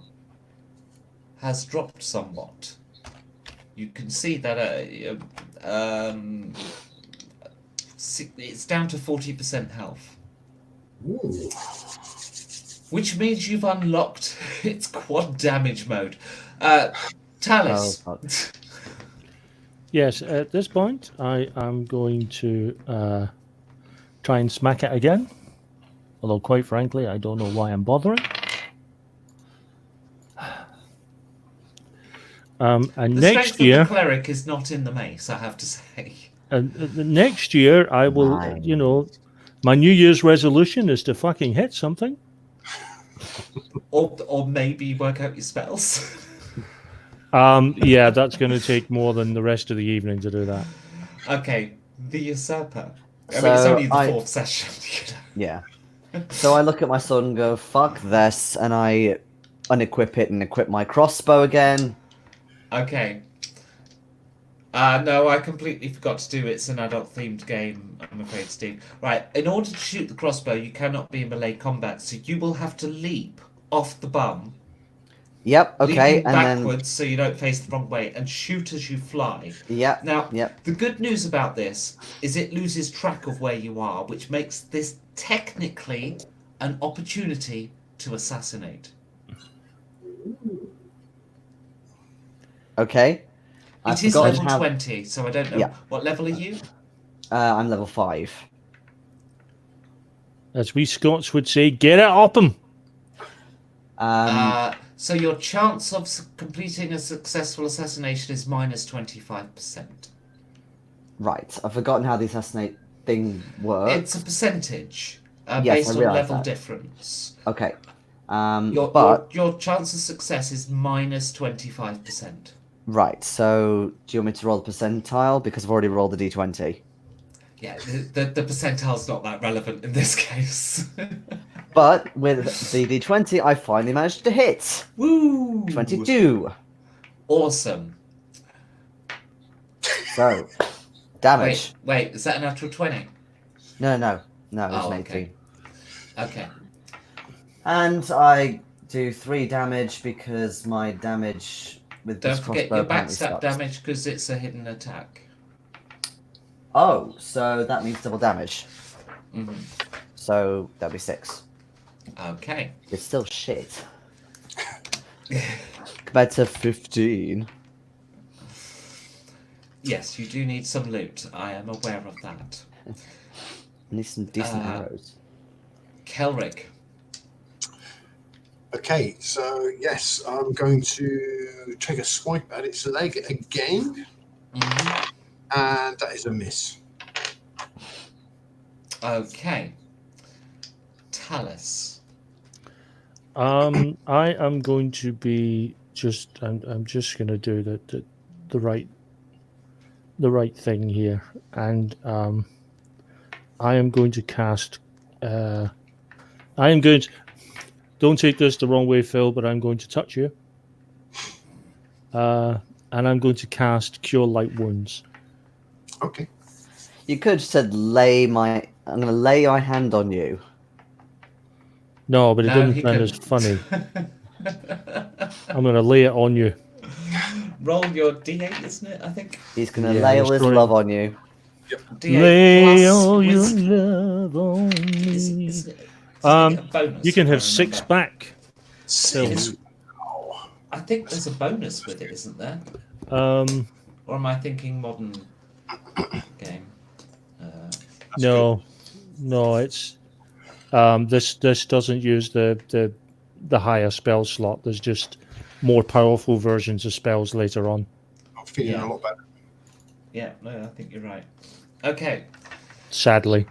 has dropped somewhat. You can see that it's down to 40% health. Ooh. Which means you've unlocked its quad damage mode. Talis. Oh, fuck. Yes, at this point, I am going to try and smack it again. Although, quite frankly, I don't know why I'm bothering. And The next strength year, of the cleric is not in the mace, I have to say. the next year, I will, Nice. my New Year's resolution is to fucking hit something. Or maybe work out your spells. Yeah, that's going to take more than the rest of the evening to do that. Okay, the usurper. I mean, So it's only the fourth session. Yeah. So I look at my sword and go, fuck this, and I unequip it and equip my crossbow again. Okay. No, I completely forgot to do it. It's an adult-themed game, I'm afraid, Steve. Right, in order to shoot the crossbow, you cannot be in melee combat, so you will have to leap off the bum. Yep, okay, Leaping and backwards so you don't face the wrong way, and shoot as you fly. Yep, Now, yep. the good news about this is it loses track of where you are, which makes this technically an opportunity to assassinate. Okay. It is level 20, so I don't know. Yeah. What level are you? I'm level 5. As we Scots would say, get it up him. So your chance of completing a successful assassination is minus 25%. Right, I've forgotten how the assassinate thing works. It's a percentage Yes, based I on realise level that. difference. Okay. Your chance of success is minus 25%. Right, so do you want me to roll the percentile? Because I've already rolled the d20. Yeah, the percentile's not that relevant in this case. But with the d20, I finally managed to hit. Woo! 22. Awesome. So, damage. Wait, is that a natural 20? No, it was an 18. Okay. Okay. And I do 3 damage because my damage with Don't this forget crossbow your apparently backstab sucks. damage because it's a hidden attack. Oh, so that means double damage. Mm-hmm. So that'll be 6. Okay. It's still shit. Compared to 15. Yes, you do need some loot. I am aware of that. I need some decent arrows. Kelrick. Okay, so yes, I'm going to take a swipe at its leg again, and that is a miss. Okay. Talus. I am going to be just. I'm just going to do the right thing here, and I am going to cast. I am going to. Don't take this the wrong way, Phil, but I'm going to touch you. And I'm going to cast Cure Light Wounds. Okay. You could have said I'm going to lay my hand on you. No, but it No, doesn't he sound as couldn't. funny. I'm going to lay it on you. Roll your D8, isn't it? I think. He's going to Yeah, lay all his destroy- love on you. D8 Lay plus all your wisdom. love on me. Isn't it, doesn't it get a bonus? You can if I have 6 remember? back. Six. I think there's a bonus with it, isn't there? Um, Or am I thinking modern game? no, it's this doesn't use the higher spell slot. There's just more powerful versions of spells later on. I'm feeling Yeah. a lot better. Yeah, no, I think you're right. Okay. Sadly,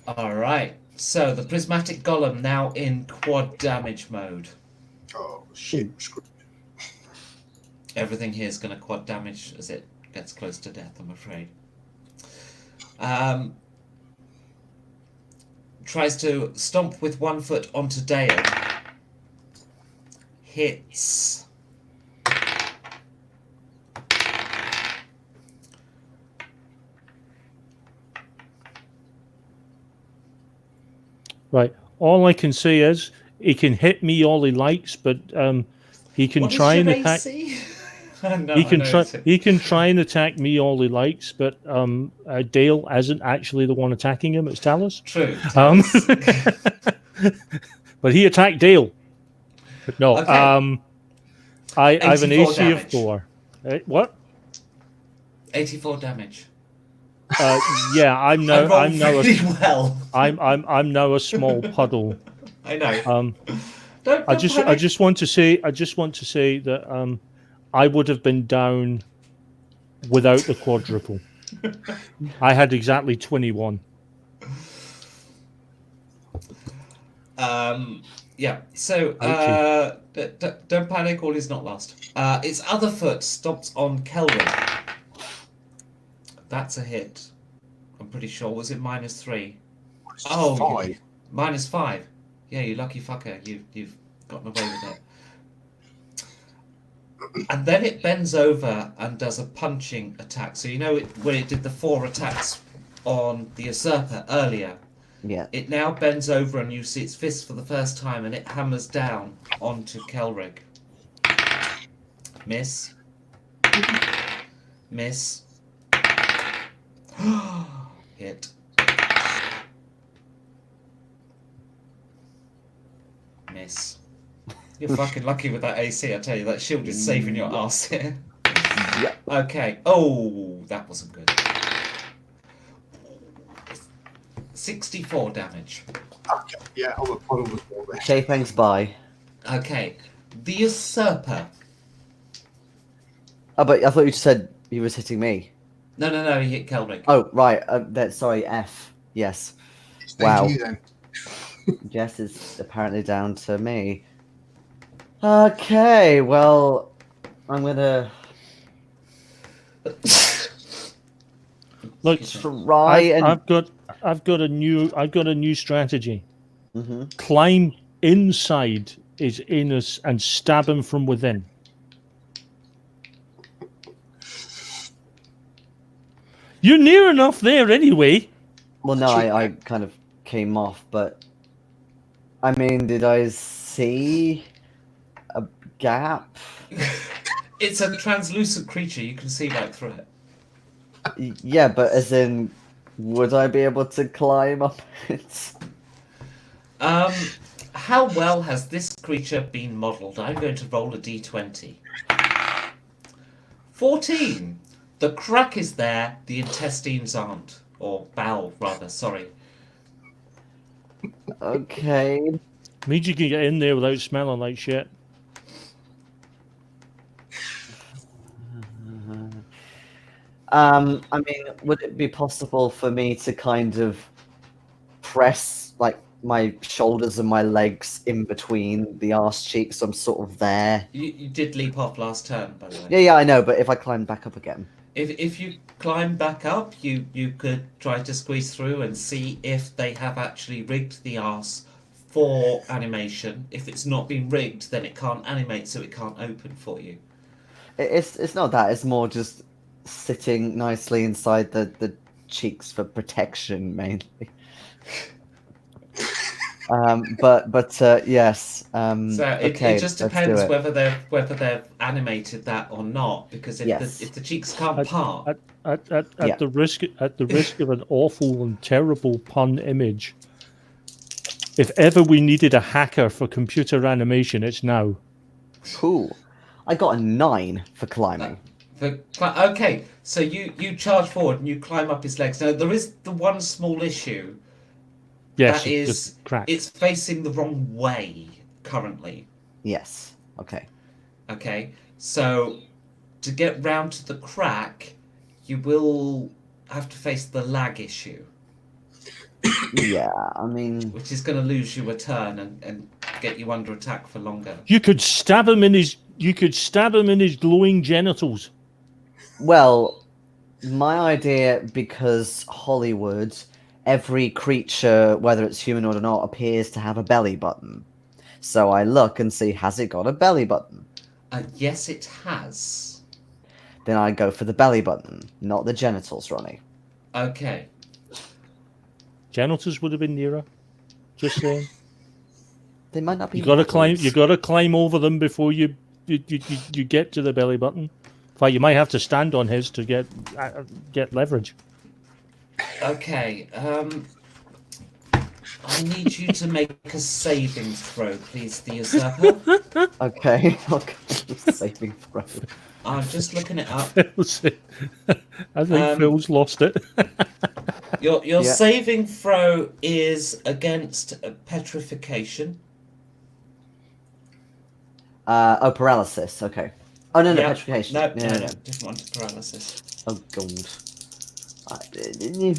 All right. So the prismatic golem now in quad damage mode. Oh, shit. Everything here is going to quad damage as it gets close to death, I'm afraid. Tries to stomp with 1 foot onto Dale. Hits. right. All I can say is he can hit me all he likes, but he can What is try your and attack. AC? No, He can I know try. it's- He can try and attack me all he likes, but Dale isn't actually the one attacking him. It's Talus. True. Um, Talus. but he attacked Dale. But no. Okay. I have an 84 AC of damage. 4. What? 84 damage. Yeah, I rolled really a, well. I'm now a small puddle. I know. Don't I just panic. want to say that I would have been down without the quadruple. I had exactly 21. Yeah. So don't panic. All is not lost. Its other foot stops on Kelvin. That's a hit. I'm pretty sure. Was it -3? Oh, Five. -5. Yeah, you lucky fucker. You've gotten away with it. And then it bends over and does a punching attack. So you know when it did the 4 attacks on the usurper earlier. Yeah. It now bends over and you see its fist for the first time, and it hammers down onto Kelrig. Miss. Miss. Hit. Miss. You're fucking lucky with that AC, I tell you. That shield is saving your ass here. Yeah. Okay. Oh, that wasn't good. 64 damage. Okay. Yeah, I'm a puddle with all this. Okay, thanks, bye. Okay. The usurper. Oh, but I thought you said he was hitting me. No, he hit Kelrick. Oh, right. Sorry, F. Yes. It's Wow. down to you then. Jess is apparently down to me. Okay, well, I'm gonna Look, try and. I've got a new strategy. Mm-hmm. Climb inside his anus and stab him from within. You're near enough there anyway. Well, no, I kind of came off, but I mean, did I see a gap? It's a translucent creature. You can see right through it. Yeah, but as in, would I be able to climb up it? How well has this creature been modelled? I'm going to roll a d20. 14. The crack is there, the intestines aren't. Or bowel, rather, sorry. Okay. Means you can get in there without smelling like shit. I mean, would it be possible for me to kind of press like my shoulders and my legs in between the arse cheeks? So I'm sort of there. You did leap off last turn, by the way. Yeah, I know. But if I climb back up again, If you climb back up, you could try to squeeze through and see if they have actually rigged the arse for animation. If it's not been rigged, then it can't animate, so it can't open for you. it's not that. It's more just sitting nicely inside the cheeks for protection mainly. But yes. So Okay, it just let's do depends it. whether they've animated that or not. Because Yes. if the cheeks can't part, At Yeah. the risk of an awful and terrible pun image, if ever we needed a hacker for computer animation, it's now. Cool. I got a 9 for climbing. okay, so you charge forward and you climb up his legs. Now there is the one small issue. Yes, That it's is, just cracked. it's facing the wrong way currently. Yes. Okay. Okay, so to get round to the crack, you will have to face the lag issue, Yeah. I mean, which is going to lose you a turn and get you under attack for longer. You could stab him in his. You could stab him in his glowing genitals. well, my idea, because Hollywood, every creature, whether it's humanoid or not, appears to have a belly button. So I look and see, has it got a belly button? Yes, it has. Then I go for the belly button, not the genitals, Ronnie. Okay. Genitals would have been nearer. Just saying. They might not be. You gotta climb. models. You gotta climb over them before you get to the belly button. In fact, you might have to stand on his to get leverage. Okay. I need you to make a saving throw, please, the usurper. Okay. Okay. Saving throw. I'm just looking it up. I think Phil's lost it. Your Yeah. saving throw is against petrification. Paralysis. Okay. Oh no, Yeah. petrification. No, No. different one to paralysis. Oh god.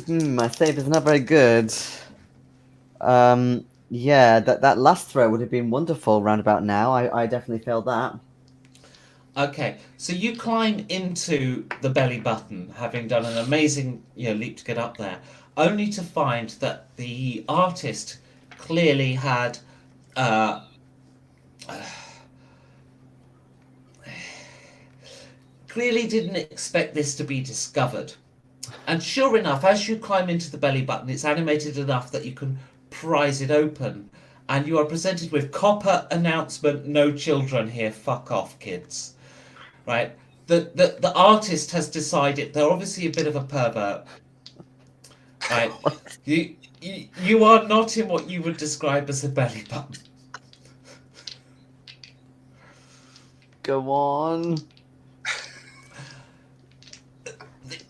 My save is not very good. Yeah, that last throw would have been wonderful round about now. I definitely failed that. Okay, so you climb into the belly button, having done an amazing leap to get up there, only to find that the artist clearly had clearly didn't expect this to be discovered. And sure enough, as you climb into the belly button, it's animated enough that you can prise it open. And you are presented with copper announcement, no children here, fuck off, kids. Right? The artist has decided, they're obviously a bit of a pervert. Right? You are not in what you would describe as a belly button. Go on.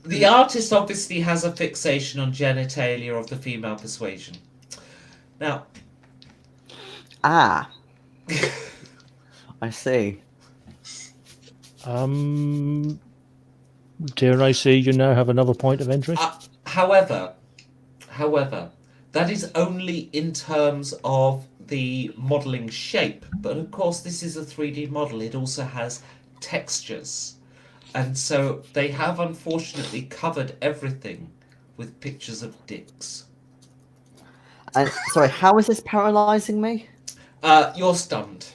The artist obviously has a fixation on genitalia of the female persuasion. Now, I see. Dare I say you now have another point of interest? however, that is only in terms of the modelling shape. But of course, this is a 3D model. It also has textures. And so they have unfortunately covered everything with pictures of dicks. And sorry, how is this paralyzing me? You're stunned.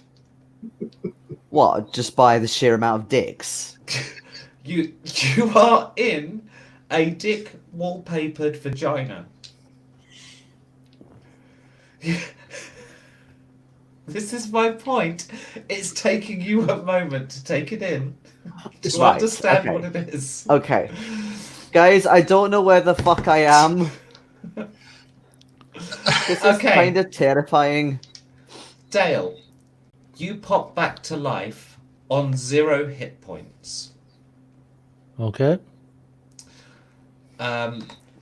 What? Just by the sheer amount of dicks? You are in a dick wallpapered vagina. This is my point. It's taking you a moment to take it in, to Right, understand okay. what it is. Okay. Guys, I don't know where the fuck I am. This is Okay. kind of terrifying. Dale, you pop back to life on 0 hit points. Okay.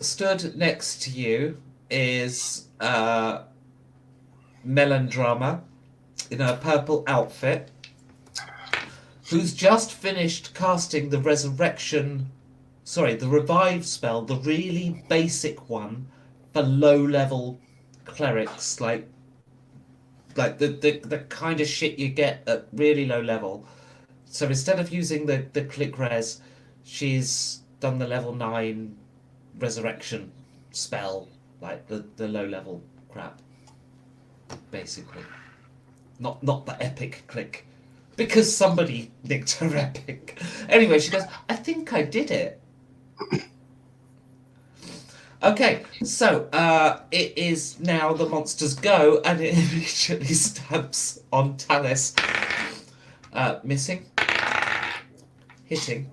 Stood next to you is melodrama in a purple outfit who's just finished casting the revive spell, the really basic one for low-level clerics, like the kind of shit you get at really low level. So instead of using the click res, she's done the level 9 resurrection spell, like the low level crap, basically. Not the epic click, because somebody nicked her epic. Anyway, she goes, I think I did it. Okay, so it is now the monster's go, and it immediately stabs on Talis. Missing. Hitting.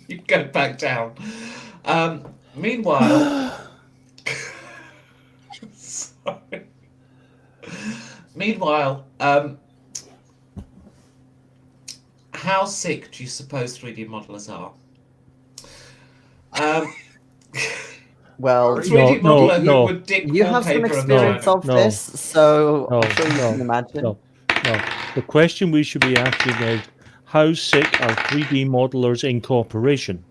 You go back down. Meanwhile... Sorry. Meanwhile, how sick do you suppose 3D modelers are? Well, 3D modeler who would dig you have some wallpaper experience of this, so I'm sure you can imagine. No. The question we should be asking is, how sick are 3D modelers in corporation?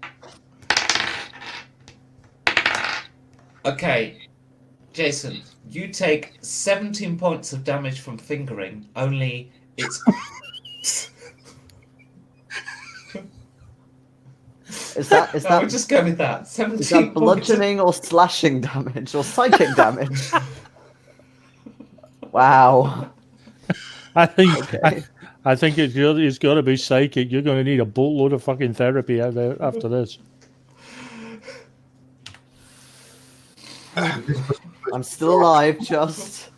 Okay, Jason, you take 17 points of damage from fingering, only it's... Is that we'll just go with that. 17 is that points bludgeoning or slashing damage or psychic damage? Wow. I think Okay. I think it's got to be psychic. You're going to need a boatload of fucking therapy after this. I'm still alive, just.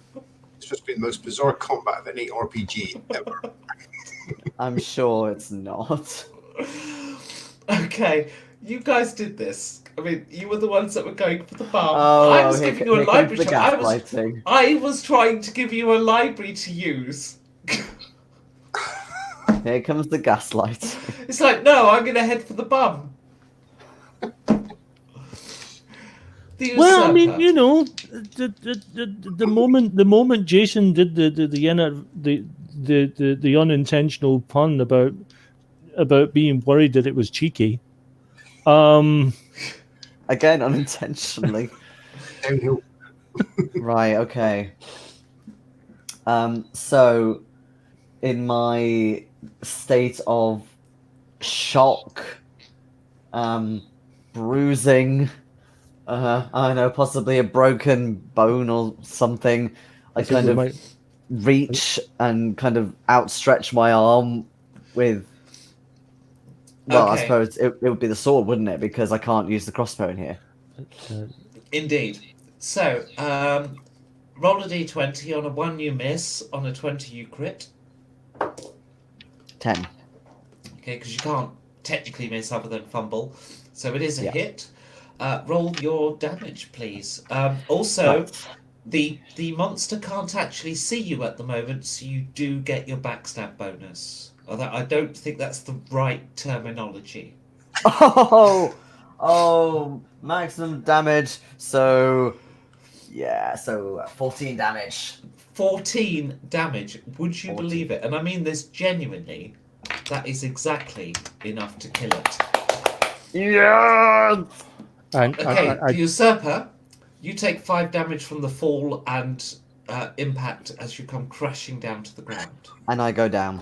It's just been the most bizarre combat of any RPG ever. I'm sure it's not. Okay, you guys did this. I mean, you were the ones that were going for the bar. Oh, I was here, giving you a here comes library the to gaslighting. I was trying to give you a library to use. Here comes the gaslight. It's like, no, I'm going to head for the bum. Well, I mean, you know, the moment Jason did the unintentional pun about being worried that it was cheeky. Again, unintentionally. Downhill. Right, okay. So, in my state of shock, bruising, I don't know, possibly a broken bone or something, I kind of reach and kind of outstretch my arm with... Well, Okay. I suppose it would be the sword, wouldn't it? Because I can't use the crossbow in here. Indeed. So, roll a d20. On a 1 you miss, on a 20 you crit. 10. Okay, because you can't technically miss other than fumble. So it is a Yeah. hit. Roll your damage, please. Also, Right. the monster can't actually see you at the moment, so you do get your backstab bonus. Although I don't think that's the right terminology. Oh, maximum damage. So, yeah, so 14 damage. 14 damage. Would you 14. believe it? And I mean this genuinely. That is exactly enough to kill it. Yeah. And Okay, the usurper, you take 5 damage from the fall and impact as you come crashing down to the ground. And I go down.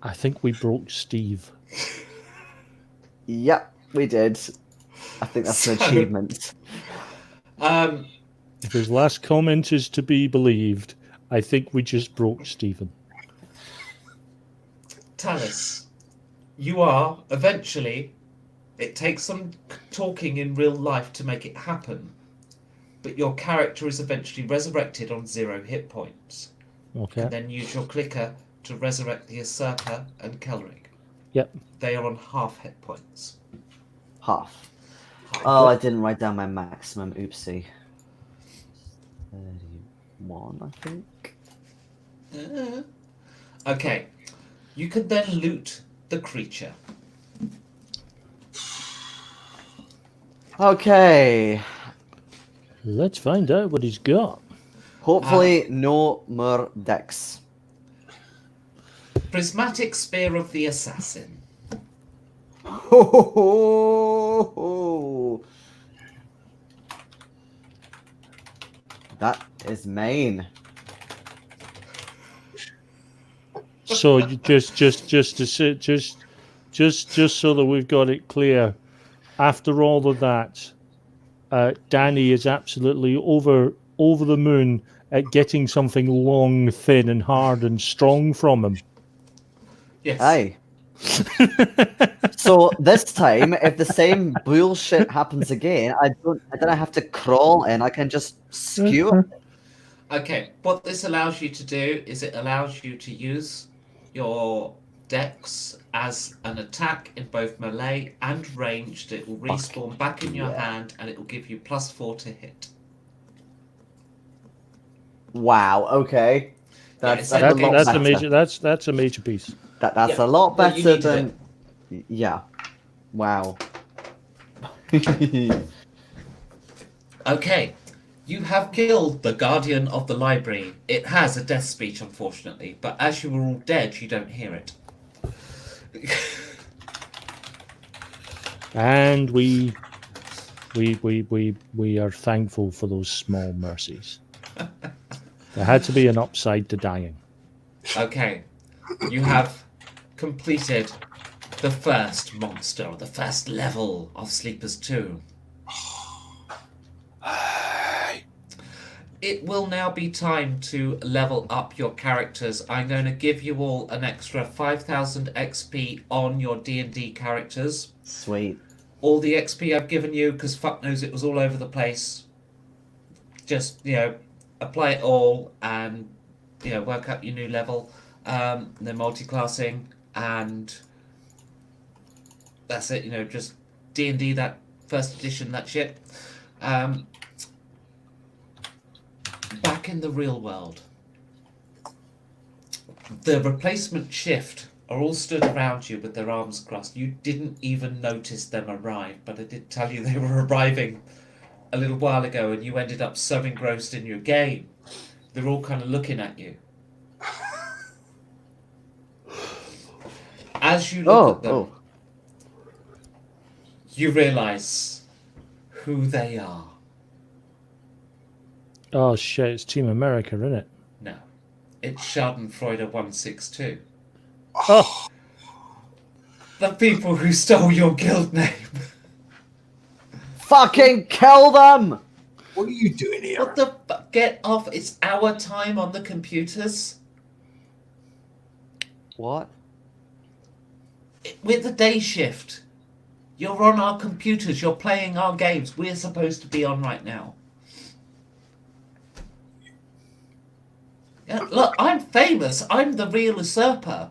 I think we broke Steve. Yep, we did. I think that's an So- achievement. If his last comment is to be believed, I think we just broke Stephen. Talis, you are eventually... It takes some talking in real life to make it happen, but your character is eventually resurrected on 0 hit points. Okay. And then use your clicker to resurrect the usurper and Kelric. Yep. They are on half hit points. Half. Oh, I didn't write down my maximum. Oopsie. 31, I think. Okay. You can then loot the creature. Okay. Let's find out what he's got. Hopefully, no more decks. Prismatic Spear of the Assassin. Ho, ho, ho, ho. That is main. So you just so that we've got it clear. After all of that, Danny is absolutely over the moon at getting something long, thin, and hard and strong from him. Yes. Aye. So this time, if the same bullshit happens again, I don't have to crawl in. I can just skewer. Okay, what this allows you to do is it allows you to use your dex as an attack in both melee and ranged. It will respawn back in your hand and it will give you +4 to hit. Wow. Okay. That's a lot That's better. a major. That's a major piece. That's Yeah, a lot well, you better needed than. Yeah. Wow. Okay, you have killed the Guardian of the Library. It has a death speech, unfortunately, but as you were all dead, you don't hear it. And we are thankful for those small mercies. There had to be an upside to dying. Okay, you have completed the first monster, the first level of Sleepers 2. It will now be time to level up your characters. I'm going to give you all an extra 5,000 XP on your D&D characters. Sweet. All the XP I've given you, because fuck knows it was all over the place. Just, apply it all and, work up your new level. Then multi-classing, and that's it, just D&D, that first edition, that shit. Back in the real world, the replacement shift are all stood around you with their arms crossed. You didn't even notice them arrive, but I did tell you they were arriving a little while ago, and you ended up so engrossed in your game. They're all kind of looking at you. As you look at them, you realise who they are. Oh shit! It's Team America, isn't it? No, it's Schadenfreude 162. Oh, The people who stole your guild name. Fucking kill them! What are you doing here? What the fuck? Get off! It's our time on the computers. What? With the day shift, you're on our computers. You're playing our games. We're supposed to be on right now. Yeah, look, I'm famous. I'm the real usurper.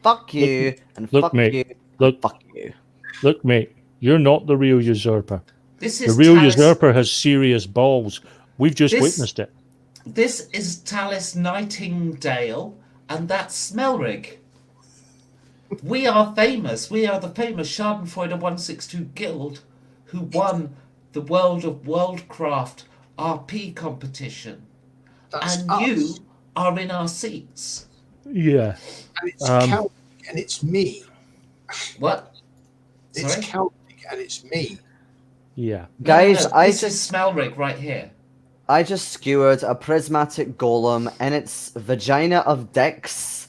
Fuck you and look, fuck mate. you. Look, Fuck you. look, mate. You're not the real usurper. This The is real Talis, usurper has serious balls. We've just witnessed it. This is Talis Nightingale, and that's Smelrig. We are famous. We are the famous Schadenfreude 162 Guild who won the World of Worldcraft RP competition. That's And us. you are in our seats. Yeah. And it's Celtic and it's me. What? It's Sorry? Celtic and it's me. Yeah. Guys, No, this is Smelrig right here. I just skewered a prismatic golem and its vagina of dicks.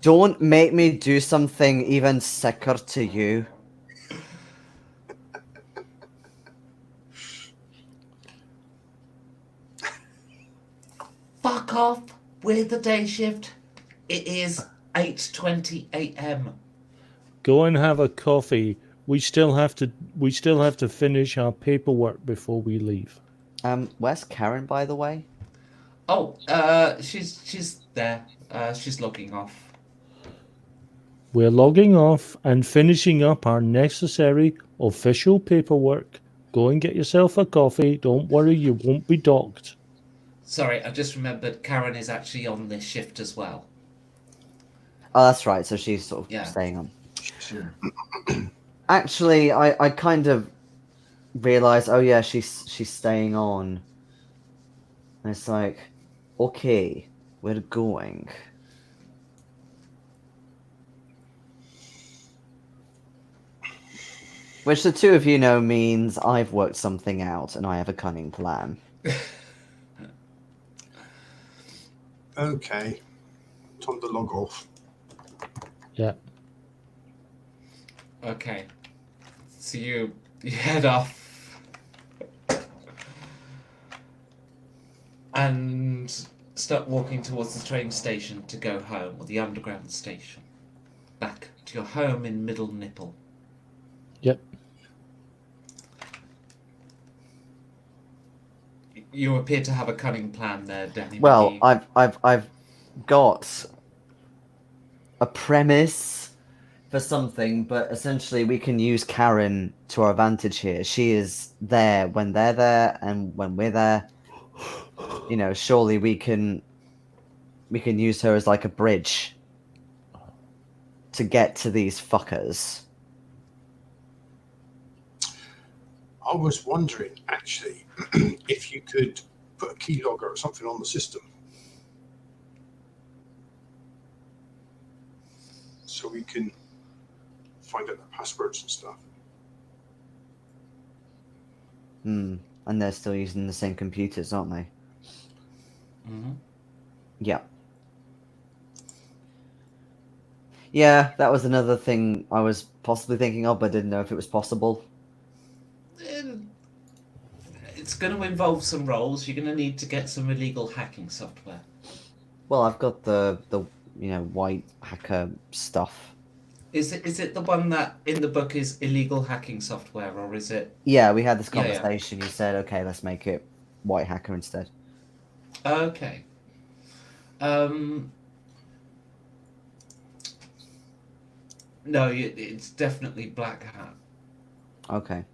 Don't make me do something even sicker to you. Fuck off with the day shift. It is 8:20 a.m. Go and have a coffee. We still have to finish our paperwork before we leave. Where's Karen, by the way? Oh, she's there. She's logging off. We're logging off and finishing up our necessary official paperwork. Go and get yourself a coffee. Don't worry, you won't be docked. Sorry, I just remembered Karen is actually on this shift as well. Oh, that's right. So she's sort of Yeah. staying on. Sure. Actually, I kind of realized, oh yeah, she's staying on. And it's like, okay, we're going. Which the two of you know means I've worked something out and I have a cunning plan. Okay. Time to log off. Yeah. Okay. So you head off and start walking towards the train station to go home, or the underground station. Back to your home in Middle Nipple. Yep. You appear to have a cunning plan there, Danny. Well, McGee. I've got a premise for something, but essentially we can use Karen to our advantage here. She is there when they're there and when we're there. You know, surely we can use her as like a bridge to get to these fuckers. I was wondering, actually, if you could put a keylogger or something on the system. So we can find out the passwords and stuff. And they're still using the same computers, aren't they? Mm-hmm. Yeah. Yeah, that was another thing I was possibly thinking of, but didn't know if it was possible. It's going to involve some roles. You're going to need to get some illegal hacking software. Well, I've got the white hacker stuff. Is it the one that in the book is illegal hacking software, or is it? Yeah, we had this Yeah, yeah. conversation. You said, okay, let's make it white hacker instead. Okay. No, it's definitely black hat. Okay.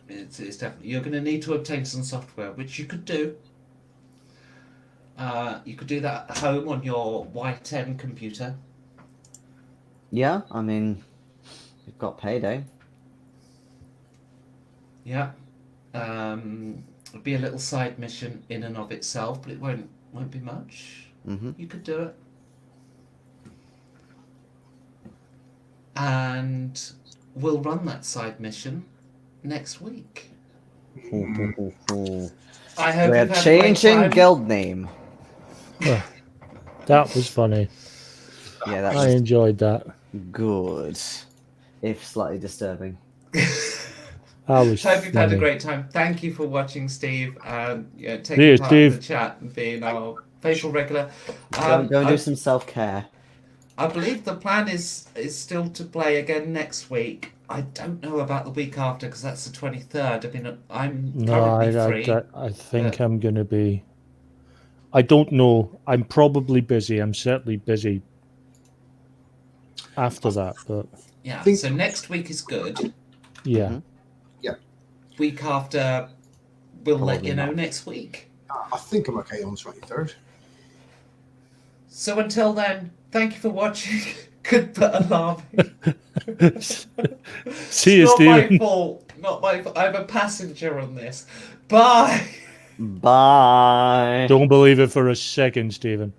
It's definitely. You're going to need to obtain some software, which you could do. You could do that at home on your Y10 computer. Yeah, I mean, we've got payday. Yeah. It'll be a little side mission in and of itself, but it won't be much. Mm-hmm. You could do it. And we'll run that side mission next week. I hope We're you've had a great changing time. guild name. That was funny. Yeah, that I was enjoyed that. good, if slightly disturbing. That was Hope you've had a funny. great time. Thank you for watching, Steve, and Yeah, taking part in Steve. the chat and being our faithful regular. Go and do some self-care. I believe the plan is still to play again next week. I don't know about the week after because that's the 23rd. I mean, I'm No, currently free. I think I'm going to be. I don't know. I'm probably busy. I'm certainly busy after that, but Yeah, Think- so next week is good. yeah. Mhm. Week after, we'll let Probably you know not. next week. I think I'm okay on the 23rd. So until then, thank you for watching. Goodbye, alarming. See you, It's not my Stephen. fault. Not my fault. I'm a passenger on this. Bye. Bye. Don't believe it for a second, Stephen.